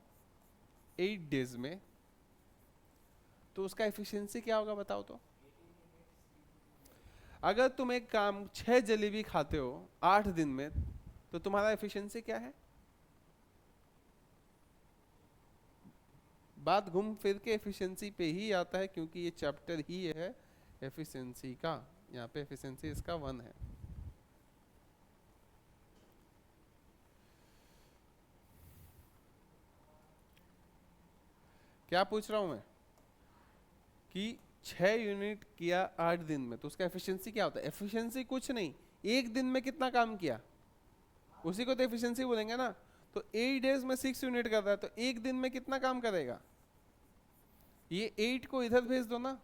[SPEAKER 1] 8 डेज में, तो उसका एफिशिएंसी क्या होगा बताओ तो? अगर तुम एक काम 6 जलेबी खाते हो 8 दिन में, तो तुम्हारा एफिशिएंसी क्या है? बात घूम फिर के एफिशिएंसी पे ही आता है, क्योंकि ये चैप्टर ही है एफिशिएंसी का। यहाँ पे एफिशिएंसी इसका 1 है। क्या पूछ रहा हूं मैं कि 6 यूनिट किया 8 दिन में, तो उसका एफिशिएंसी क्या होता है? एफिशिएंसी कुछ नहीं, एक दिन में कितना काम किया उसी को तो एफिशिएंसी बोलेंगे ना। तो 8 डेज में 6 यूनिट कर रहा है, तो एक दिन में कितना काम करेगा? ये 8 को इधर भेज दो ना,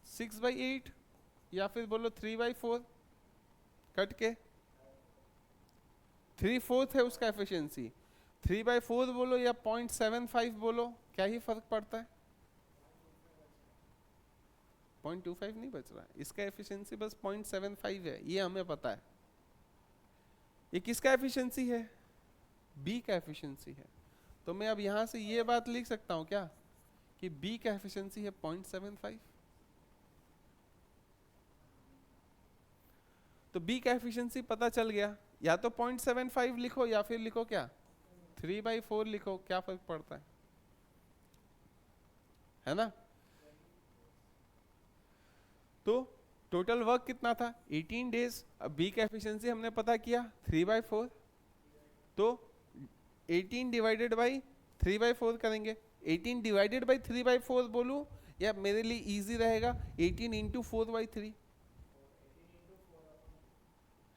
[SPEAKER 1] 6/8 या फिर बोलो 3/4 कट के 3/4 है उसका एफिशिएंसी। 3/4 बोलो या 0.75 बोलो, क्या ही फर्क पड़ता है? 0.25 नहीं बच रहा है, इसका एफिशिएंसी बस 0.75 है, ये हमें पता है। ये किसका एफिशिएंसी है? बी का एफिशिएंसी है। तो मैं अब यहां से ये बात लिख सकता हूं क्या कि बी का एफिशिएंसी है 0.75। तो बी का एफिशिएंसी पता चल गया। या तो 0.75 लिखो या फिर लिखो क्या 3/4 लिखो, क्या फर्क पड़ता है ना। तो टोटल वर्क कितना था? 18 डेज। अब बी का एफिशिएंसी हमने पता किया 3/4, तो 18 डिवाइडेड बाई 3/4 करेंगे। 18 डिवाइडेड बाई 3/4 बोलूं या मेरे लिए इजी रहेगा 18 इंटू 4/3,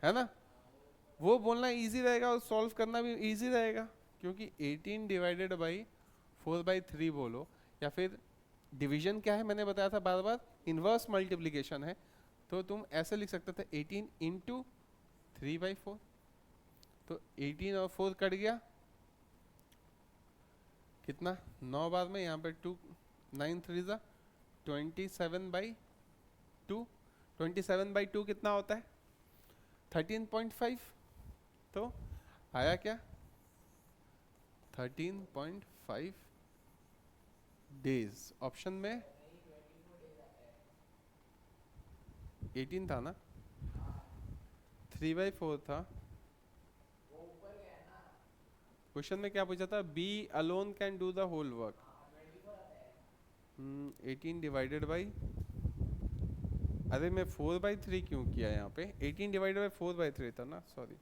[SPEAKER 1] है ना। वो बोलना इजी रहेगा और सॉल्व करना भी इजी रहेगा, क्योंकि 18 डिवाइडेड बाई 4/3 बोलो, या फिर डिवीजन क्या है मैंने बताया था बार बार, इनवर्स मल्टीप्लिकेशन है। तो तुम ऐसे लिख सकते थे 18 इंटू 3/4। तो 18 और 4 कट गया, कितना? 9 बार में, यहाँ पे 2 9 3 जा 27/2। 27/2 कितना होता है? 13.5। तो आया क्या? 13.5 डेज। ऑप्शन में 18 था ना, 3/4 था। क्वेश्चन में क्या पूछा था? B alone can do the whole work. 18 divided by, अरे मैं 4/3 क्यों किया यहाँ पे? 18 डिवाइडेड बाई 4/3 था ना, सॉरी,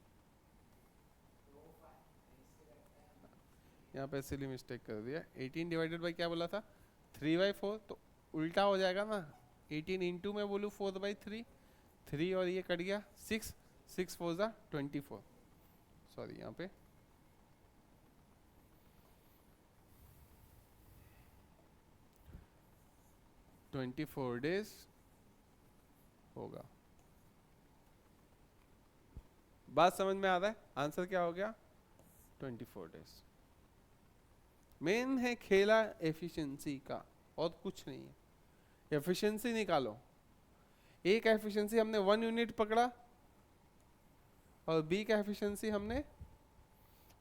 [SPEAKER 1] यहाँ पे इसीलिए मिस्टेक कर दिया। 18 डिवाइडेड बाई क्या बोला था? 3/4। तो उल्टा हो जाएगा ना, 18 इंटू में बोलूँ 4/3, 3 और ये कट गया 6, 6 4 जा 24, सॉरी यहाँ पे 24 डेज होगा। बात समझ में आ रहा है? आंसर क्या हो गया? 24 डेज। मेन है खेला एफिशिएंसी का, और कुछ नहीं है। एफिशिएंसी निकालो। ए का एफिशिएंसी हमने 1 यूनिट पकड़ा, और बी का एफिशिएंसी हमने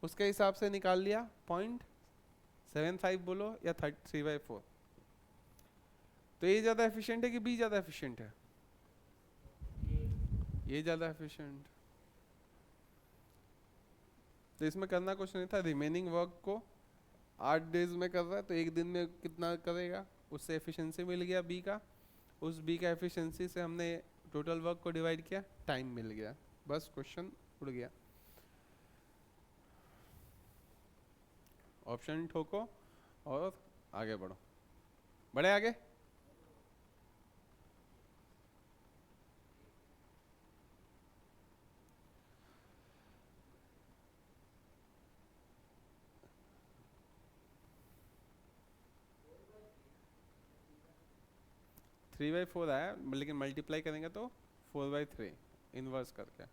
[SPEAKER 1] उसके हिसाब से निकाल लिया 0.75 बोलो या 3/4। तो ये ज़्यादा एफिशिएंट है कि बी ज़्यादा एफिशिएंट है? ये ज़्यादा एफिशिएंट। तो इसमें करना कुछ नहीं था, रिमेनिंग वर्क को 8 डेज में कर रहा है तो एक दिन में कितना करेगा, उससे एफिशिएंसी मिल गया बी का, उस बी का एफिशिएंसी से हमने टोटल वर्क को डिवाइड किया, टाइम मिल गया, बस क्वेश्चन उड़ गया। ऑप्शन ठोको और आगे बढ़ो, बढ़े आगे। थ्री बाई फोर आया, लेकिन मल्टीप्लाई करेंगे तो 4/3 इनवर्स करके।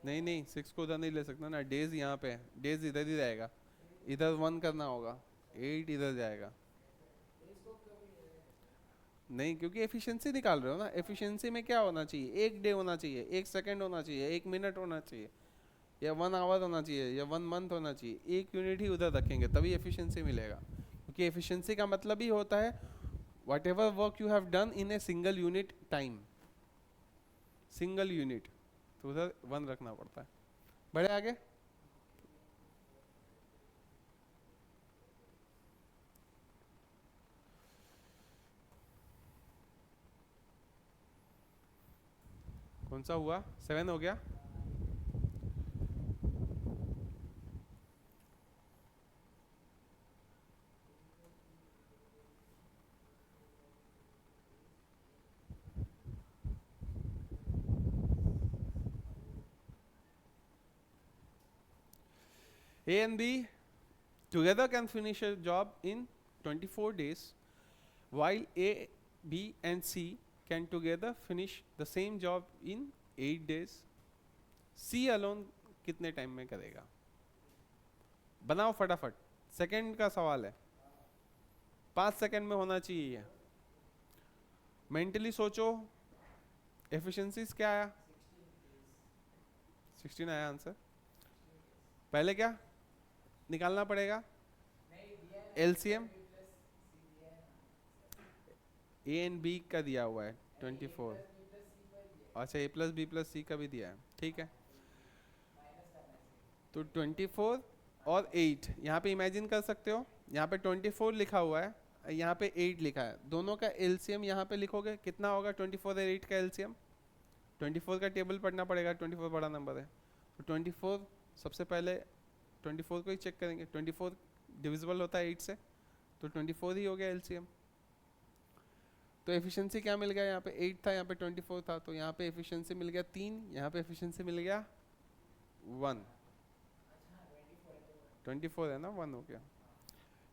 [SPEAKER 1] नहीं नहीं, 6 को उधर नहीं ले सकता ना, डेज यहाँ पे, डेज इधर ही रहेगा, इधर 1 करना होगा, 8 इधर जाएगा। नहीं, क्योंकि एफिशिएंसी निकाल रहे हो ना, एफिशिएंसी में क्या होना चाहिए, 1 डे होना चाहिए, 1 सेकंड होना चाहिए, 1 मिनट होना चाहिए, या 1 आवर होना चाहिए, या 1 मंथ होना चाहिए, 1 यूनिट ही उधर रखेंगे तभी एफिशिएंसी मिलेगा। क्योंकि एफिशिएंसी का मतलब ही होता है what ever work you have done in a single unit time, single unit, तो उधर 1 रखना पड़ता है। बढ़े आगे। कौन सा हुआ, 7 हो गया। A and B together can finish a job in 24 days, while A, B and C can together finish the same job in 8 days. C alone कितने टाइम में करेगा? बनाओ फटाफट, सेकंड का सवाल है, 5 सेकंड में होना चाहिए ये। मेंटली सोचो, एफिशिएंसीज क्या आया? 16 आया आंसर। पहले क्या निकालना पड़ेगा? एलसीएम ए एंड बी का दिया हुआ है 24। अच्छा, ए प्लस बी प्लस सी का भी दिया है, ठीक है। तो 24 और 8 यहाँ पे इमेजिन कर सकते हो, यहाँ पे 24 लिखा हुआ है, यहाँ पे 8 लिखा है, दोनों का एलसीएम यहाँ पे लिखोगे कितना होगा? 24 और 8 का एलसीएम, 24 का टेबल पढ़ना पड़ेगा, 24 बड़ा नंबर है, तो 24 सबसे पहले 24 को ही चेक करेंगे, 24 डिविजिबल होता है 8 से, तो 24 ही हो गया एलसीएम। तो एफिशिएंसी क्या मिल गया? यहाँ पे 8 था, यहाँ पे 24 था, तो यहाँ पे एफिशिएंसी मिल गया 3, यहाँ पे एफिशिएंसी मिल गया 1। 24 है ना, 1 हो गया,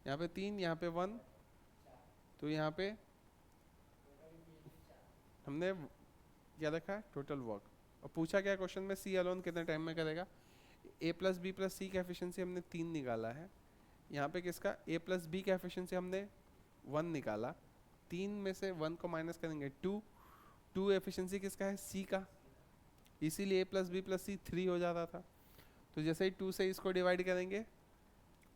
[SPEAKER 1] यहाँ पे 3, यहाँ पे 1, तो यहाँ पे हमने क्या रखा है? Total work. और पूछा क्या क्वेश्चन में? सी अलोन कितने टाइम में करेगा? ए प्लस बी प्लस सी का एफिशिएंसी हमने 3 निकाला है, यहाँ पे किसका? ए प्लस बी का एफिशिएंसी हमने 1 निकाला, 3 में से 1 को माइनस करेंगे 2 एफिशिएंसी किसका है? सी का, इसीलिए ए प्लस बी प्लस सी 3 हो जाता था। तो जैसे ही 2 से इसको डिवाइड करेंगे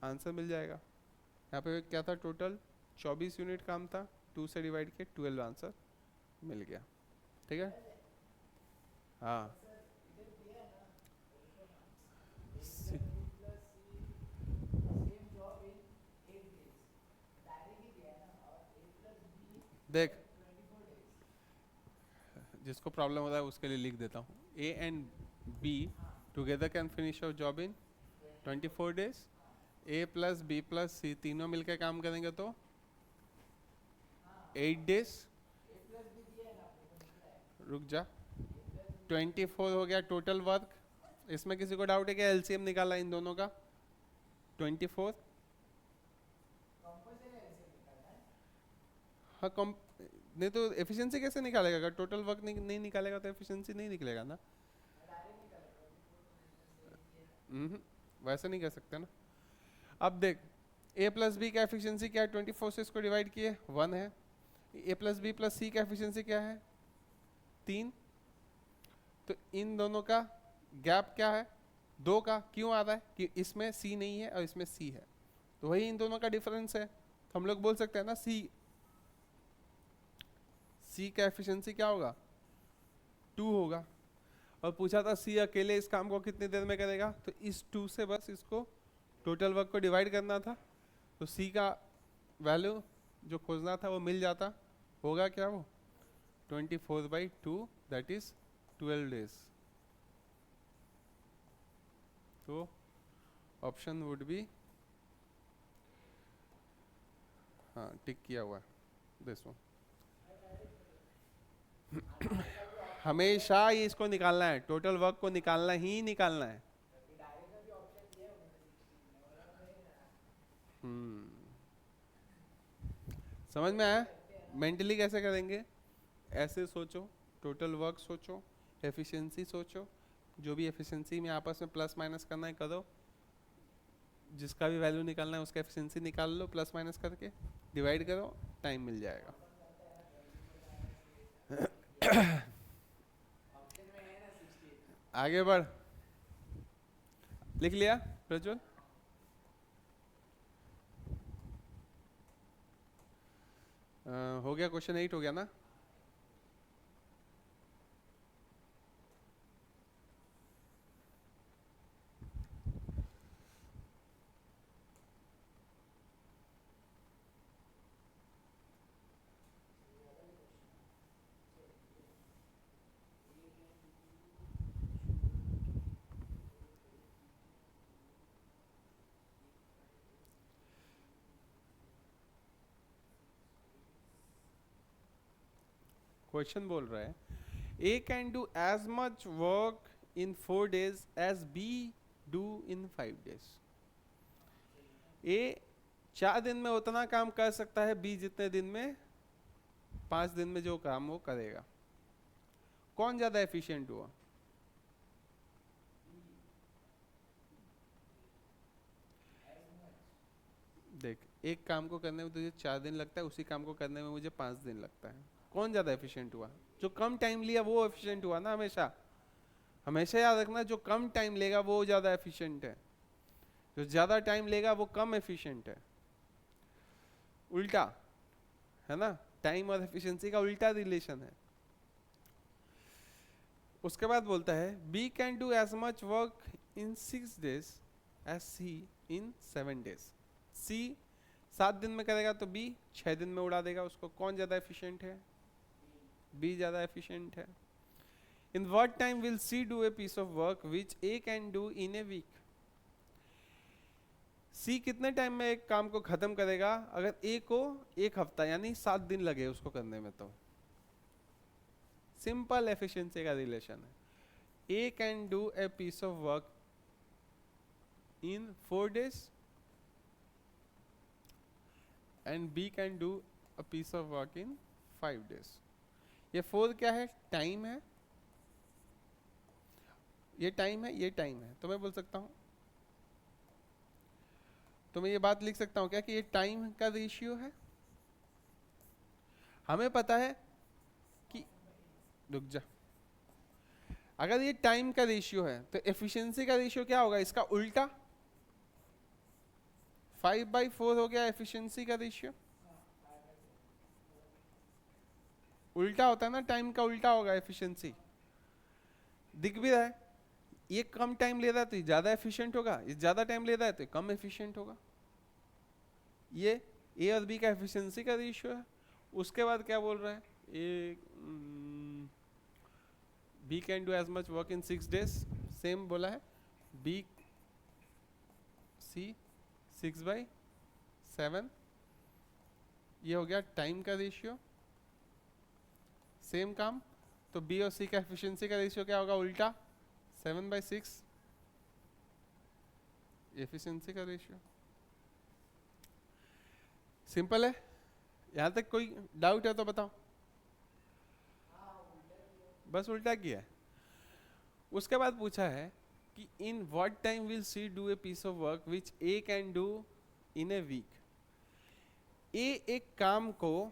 [SPEAKER 1] आंसर मिल जाएगा। यहाँ पे क्या था? टोटल 24 यूनिट काम था, 2 से डिवाइड किया 12 आंसर मिल गया, ठीक है। हाँ, देख जिसको प्रॉब्लम होता है उसके लिए लिख देता हूँ, A and B together can finish your job in 24 days, A plus B plus C तीनों मिलकर काम करेंगे तो 8 डेज। रुक जा, 24 हो गया टोटल वर्क, इसमें किसी को डाउट है क्या? एलसीएम निकाला इन दोनों का 24। हाँ, कम नहीं तो एफिशिएंसी कैसे निकालेगा? अगर टोटल वर्क नहीं निकालेगा तो एफिशिएंसी नहीं निकलेगा ना। वैसे नहीं कर सकते ना। अब देख, ए प्लस बी का एफिशिएंसी क्या है? 24 से इसको डिवाइड किए 1 है, A plus B plus C का एफिशिएंसी क्या है? 3। तो इन दोनों का गैप क्या है? 2 का क्यों आ रहा है कि इसमें सी नहीं है और इसमें सी है, तो वही इन दोनों का डिफरेंस है। तो हम लोग बोल सकते हैं ना सी का एफिशिएंसी क्या होगा 2 होगा। और पूछा था सी अकेले इस काम को कितनी देर में करेगा, तो इस 2 से बस इसको टोटल वर्क को डिवाइड करना था, तो सी का वैल्यू जो खोजना था वो मिल जाता। होगा क्या वो 24/2 दैट इज 12 डेज। तो ऑप्शन वुड बी, हाँ टिक किया हुआ है दिस वन। हमेशा ये इसको निकालना है, टोटल वर्क को निकालना ही निकालना है। समझ में आया? मेंटली कैसे करेंगे, ऐसे सोचो, टोटल वर्क सोचो, एफिशिएंसी सोचो, जो भी एफिशिएंसी में आपस में प्लस माइनस करना है करो, जिसका भी वैल्यू निकालना है उसका एफिशिएंसी निकाल लो, प्लस माइनस करके डिवाइड करो, टाइम मिल जाएगा। आगे बढ़, लिख लिया प्रज्वल? हो गया, क्वेश्चन 8 हो गया ना? क्वेश्चन बोल रहा है A can do as much work in 4 days as B do in 5 days. A 4 दिन में उतना काम कर सकता है B जितने दिन में 5 दिन में जो काम वो करेगा। कौन ज्यादा एफिशिएंट हुआ? देख, एक काम को करने में तुझे 4 दिन लगता है, उसी काम को करने में मुझे 5 दिन लगता है। कौन ज्यादा एफिशिएंट हुआ? जो कम टाइम लिया वो एफिशिएंट हुआ ना। हमेशा हमेशा याद रखना, जो कम टाइम लेगा वो ज्यादा एफिशिएंट है, जो ज्यादा टाइम लेगा वो कम एफिशिएंट है। उल्टा है ना, टाइम और एफिशिएंसी का उल्टा रिलेशन है। उसके बाद बोलता है B can do as much work in 6 days as C in 7 days. C 7 दिन में करेगा तो बी 6 दिन में उड़ा देगा उसको। कौन ज्यादा एफिशिएंट है? बी ज्यादा एफिशिएंट है। In what time will C do a piece of work which A can do in a week? C कितने टाइम में एक काम को खत्म करेगा अगर ए को 1 हफ्ता यानी 7 दिन लगे उसको करने में? तो सिंपल एफिशिएंसी का रिलेशन है। A can do a piece of work in 4 days and B can do a piece of work in 5 days. ये 4 क्या है? टाइम है। ये टाइम है, ये टाइम है। तो मैं बोल सकता हूं, तो मैं ये बात लिख सकता हूं क्या कि ये टाइम का रेशियो है। हमें पता है कि, रुक जा, अगर ये टाइम का रेशियो है तो एफिशिएंसी का रेशियो क्या होगा? इसका उल्टा। 5/4 हो गया एफिशिएंसी का रेशियो। उल्टा होता है ना, टाइम का उल्टा होगा एफिशिएंसी। दिख भी रहा है, ये कम टाइम ले रहा है तो ये ज्यादा एफिशिएंट होगा, ये ज्यादा टाइम ले रहा है तो ये कम एफिशिएंट होगा। ये ए और बी का एफिशिएंसी का रेशियो है। उसके बाद क्या बोल रहा है? A B can do as much work in 6 days, same बोला है। बी सी 6/7, ये हो गया टाइम का रेशियो। सेम काम, तो बी और सी का एफिशिएंसी का रेशियो क्या होगा? उल्टा, 7/6 एफिशिएंसी का रेशियो। सिंपल है। यहां तक कोई डाउट है तो बताओ। बस उल्टा किया है। उसके बाद पूछा है कि in what time will C do a piece of work which A can do in a week? A एक काम को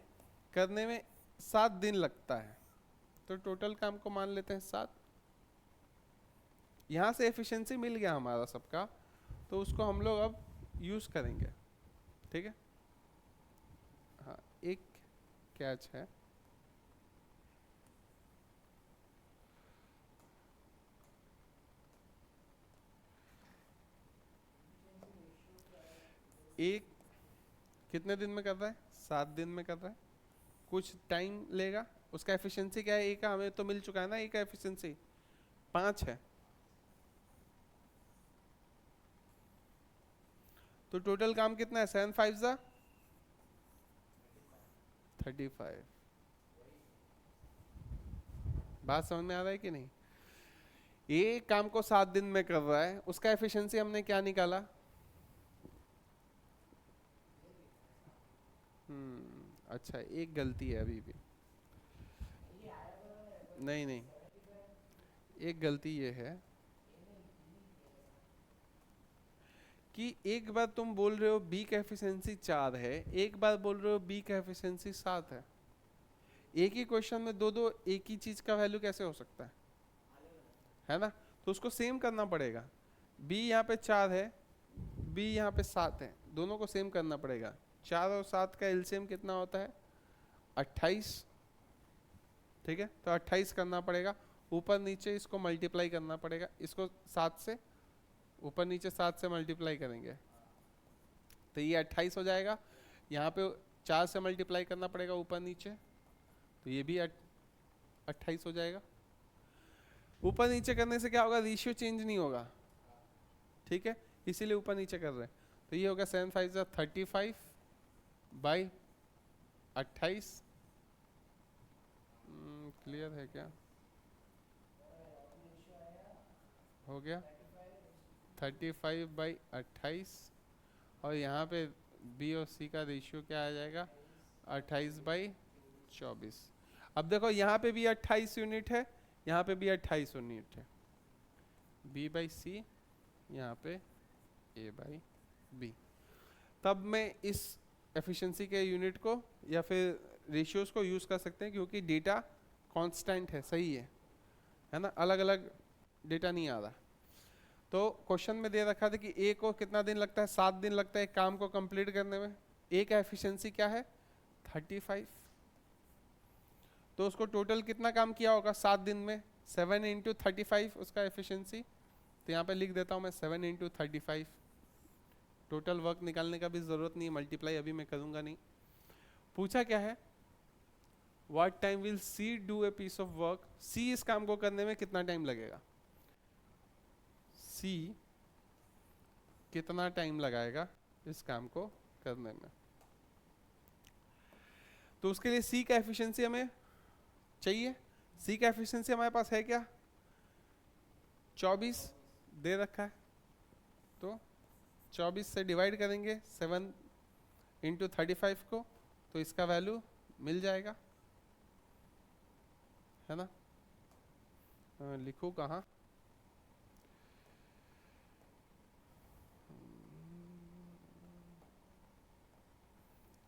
[SPEAKER 1] करने में 7 दिन लगता है, तो टोटल काम को मान लेते हैं 7। यहाँ से एफिशिएंसी मिल गया हमारा सबका, तो उसको हम लोग अब यूज़ करेंगे, ठीक है। हाँ, एक कैच है, एक कितने दिन में कर रहा है, 7 दिन में कर रहा है, कुछ टाइम लेगा। उसका एफिशिएंसी क्या है, ए का हमें तो मिल चुका है ना, ए का एफिशिएंसी 5 है, तो टोटल काम कितना है, 7 5 जा 35। बात समझ में आ रहा है कि नहीं। ये काम को 7 दिन में कर रहा है, उसका एफिशिएंसी हमने क्या निकाला, अच्छा एक गलती है अभी भी, नहीं नहीं, एक गलती ये है कि एक बार तुम बोल रहे हो बी का एफिशिएंसी 4 है, एक बार बोल रहे हो बी का एफिशिएंसी 7 है। एक ही क्वेश्चन में दो दो एक ही चीज का वैल्यू कैसे हो सकता है ना। तो उसको सेम करना पड़ेगा, बी यहाँ पे 4 है, बी यहाँ पे 7 है, दोनों को सेम करना पड़ेगा। 4 और 7 का एलसीएम कितना होता है, 28, ठीक है। तो 28 करना पड़ेगा, ऊपर नीचे इसको मल्टीप्लाई करना पड़ेगा, इसको 7 से ऊपर नीचे 7 से मल्टीप्लाई करेंगे तो ये 28 हो जाएगा। यहाँ पे 4 से मल्टीप्लाई करना पड़ेगा ऊपर नीचे, तो ये भी 28 हो जाएगा। ऊपर नीचे करने से क्या होगा, रेशियो चेंज नहीं होगा, ठीक है, इसीलिए ऊपर नीचे कर रहे हैं। तो ये होगा 7 5 35 बाई 28। क्लियर है क्या, हो गया 35 बाई 28, और यहाँ पे बी और सी का रेशियो क्या आ जाएगा, 28 बाई 24। अब देखो यहाँ पे भी 28 यूनिट है, यहाँ पे भी 28 यूनिट है, बी बाई सी, यहाँ पे ए बाई बी। तब मैं इस एफिशिएंसी के यूनिट को या फिर रेशियोज को यूज़ कर सकते हैं, क्योंकि डेटा कांस्टेंट है, सही है ना, अलग अलग डेटा नहीं आ रहा। तो क्वेश्चन में दे रखा था कि ए को कितना दिन लगता है, 7 दिन लगता है काम को कंप्लीट करने में। ए का एफिशिएंसी क्या है, 35, तो उसको टोटल कितना काम किया होगा 7 दिन में, 7 इंटू 35 उसका एफिशिएंसी। तो यहाँ पे लिख देता हूँ मैं 7 इंटू 35। टोटल वर्क निकालने का भी जरूरत नहीं है, मल्टीप्लाई अभी मैं करूँगा नहीं। पूछा क्या है, what time will C do a piece of work, C इस काम को करने में कितना टाइम लगेगा, सी कितना टाइम लगाएगा इस काम को करने में। तो उसके लिए सी का एफिशिएंसी हमें चाहिए। सी का एफिशिएंसी हमारे पास है क्या, 24 दे रखा है, तो 24 से डिवाइड करेंगे 7 इंटू 35 को, तो इसका वैल्यू मिल जाएगा, है ना। लिखूं कहाँ,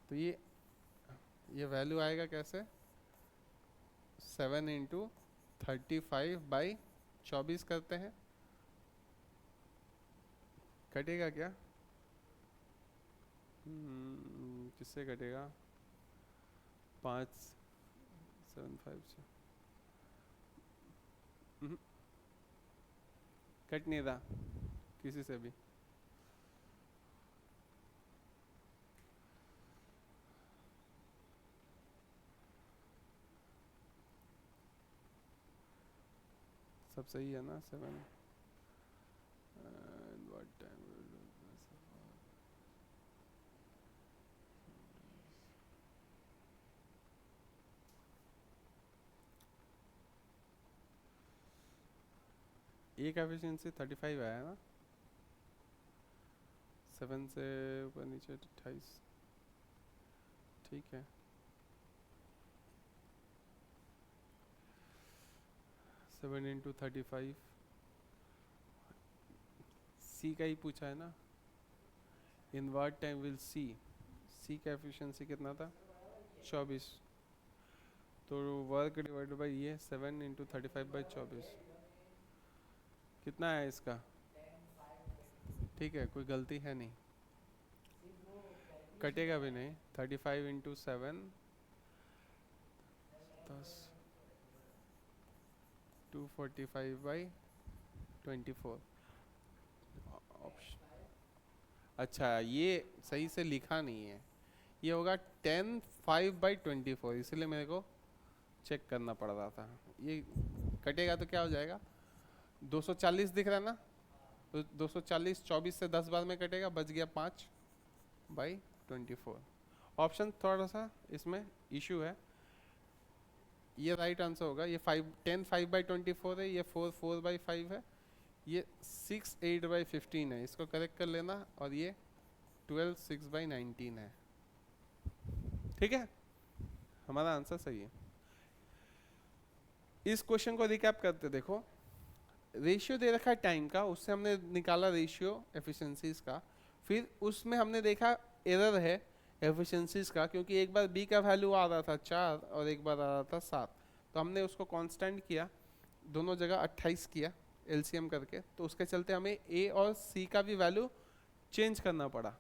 [SPEAKER 1] तो ये वैल्यू आएगा कैसे, 7 इंटू 35 बाई 24 करते हैं, कटेगा क्या, किससे कटेगा, 5 7 5 से कट नहीं रहा किसी से भी। सब सही है ना, 7 and what time will do this? एक एफिशिएंसी 35 आया ना, 7 से ऊपर नीचे 28, ठीक है। सेवन इंटू 35, सी का ही पूछा है ना, in what time will C, C का एफिशिएंसी कितना था 24, तो वर्क डिवाइडेड बाई ये 7 इंटू 35 बाई 24, कितना है इसका? ठीक है, कोई गलती है नहीं, कटेगा भी नहीं। 35 इंटू 7 10 245/24 ऑप्शन। अच्छा, ये सही से लिखा नहीं है, ये होगा 10/5/24, इसलिए मेरे को चेक करना पड़ रहा था। ये कटेगा तो क्या हो जाएगा? 240 दिख रहा है ना, तो 240 24 से 10 बार में कटेगा, बच गया 5/24। ऑप्शन थोड़ा सा इसमें इशू है, ये राइट आंसर होगा। ये 10/5/24 है, ये 4/5 है, ये 6/8/15 है, इसको करेक्ट कर लेना, और ये 12/6/19 है। ठीक है, हमारा आंसर सही है। इस क्वेश्चन को रिकैप करते देखो, रेशियो दे रखा है टाइम का, उससे हमने निकाला रेशियो एफिशिएंसीज का, फिर उसमें हमने देखा एरर है एफिशिएंसीज का, क्योंकि एक बार बी का वैल्यू आ रहा था 4 और एक बार आ रहा था 7, तो हमने उसको कांस्टेंट किया, दोनों जगह 28 किया एलसीएम करके, तो उसके चलते हमें ए और सी का भी वैल्यू चेंज करना पड़ा।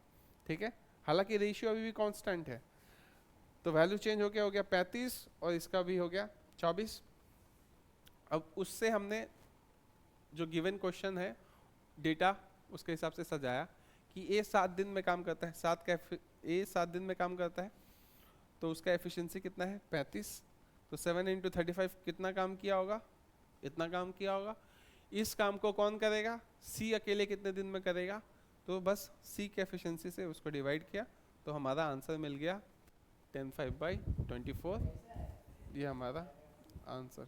[SPEAKER 1] ठीक है, हालांकि रेशियो अभी भी कांस्टेंट है, तो वैल्यू चेंज हो गया 35 और इसका भी हो गया 24। अब उससे हमने जो गिवन क्वेश्चन है डेटा उसके हिसाब से सजाया कि ए 7 दिन में काम करता है, ए 7 दिन में काम करता है, तो उसका एफिशिएंसी कितना है? 35। तो 7 इंटू 35 कितना काम किया होगा? इतना काम किया होगा। इस काम को कौन करेगा? सी अकेले कितने दिन में करेगा? तो बस सी के एफिशिएंसी से उसको डिवाइड किया, तो हमारा आंसर मिल गया 10/5/24। ये हमारा आंसर।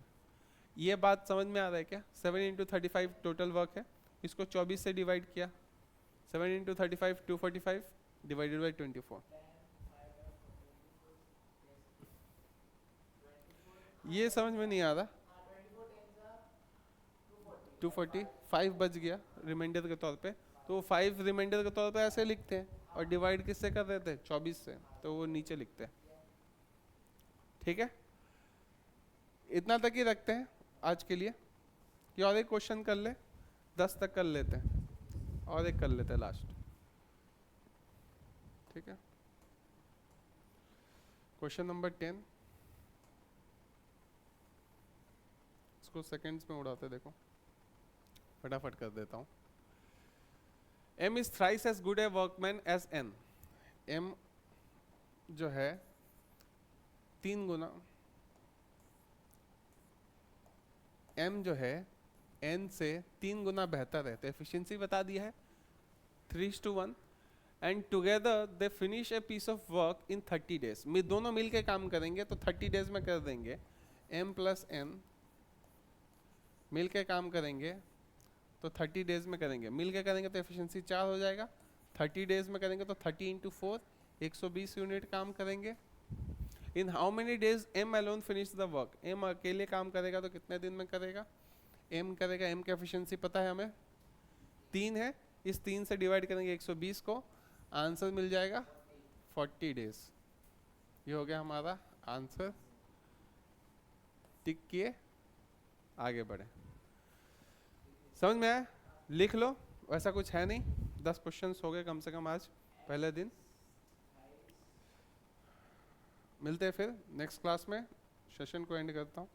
[SPEAKER 1] ये बात समझ में आ रहा है क्या? 7 इंटू 35 टोटल वर्क है, इसको 24 से डिवाइड किया, 7 इंटू 35 245 डिवाइडेड बाई 24। ये समझ में नहीं आ रहा। 245 बच गया रिमाइंडर के तौर पे, तो 5 रिमाइंडर के तौर पे ऐसे लिखते हैं, और डिवाइड किससे कर रहे थे? 24 से, तो वो नीचे लिखते हैं। ठीक है, इतना तक ही रखते हैं आज के लिए, कि और एक क्वेश्चन कर ले, 10 तक कर लेते हैं, और एक कर लेते हैं लास्ट। ठीक है, क्वेश्चन नंबर 10, इसको सेकंड्स में उड़ाते देखो, फटाफट कर देता हूँ। M is thrice as good a workman as N। M जो है 3 गुना, M जो है N से 3 गुना बेहतर है, तो एफिशिएंसी बता दिया है 3:1, and together they finish a piece of work in 30 days. में दोनों मिलके काम करेंगे तो 30 डेज में कर देंगे। M प्लस N मिलके काम करेंगे तो 30 डेज में करेंगे, मिलके करेंगे तो एफिशिएंसी 4 हो जाएगा। 30 डेज में करेंगे तो 30 इंटू 4 120 यूनिट काम करेंगे। In how many days M alone finish the work. M अकेले काम करेगा तो कितने दिन में करेगा? M करेगा, M की एफिशिएंसी पता है हमें 3 है, इस 3 से डिवाइड करेंगे 120 को, आंसर मिल जाएगा 40 डेज। ये हो गया हमारा आंसर। टिक किए, आगे बढ़े। समझ में आया? लिख लो, वैसा कुछ है नहीं, 10 क्वेश्चंस हो गए कम से कम आज पहले दिन। मिलते हैं फिर नेक्स्ट क्लास में, सेशन को एंड करता हूँ।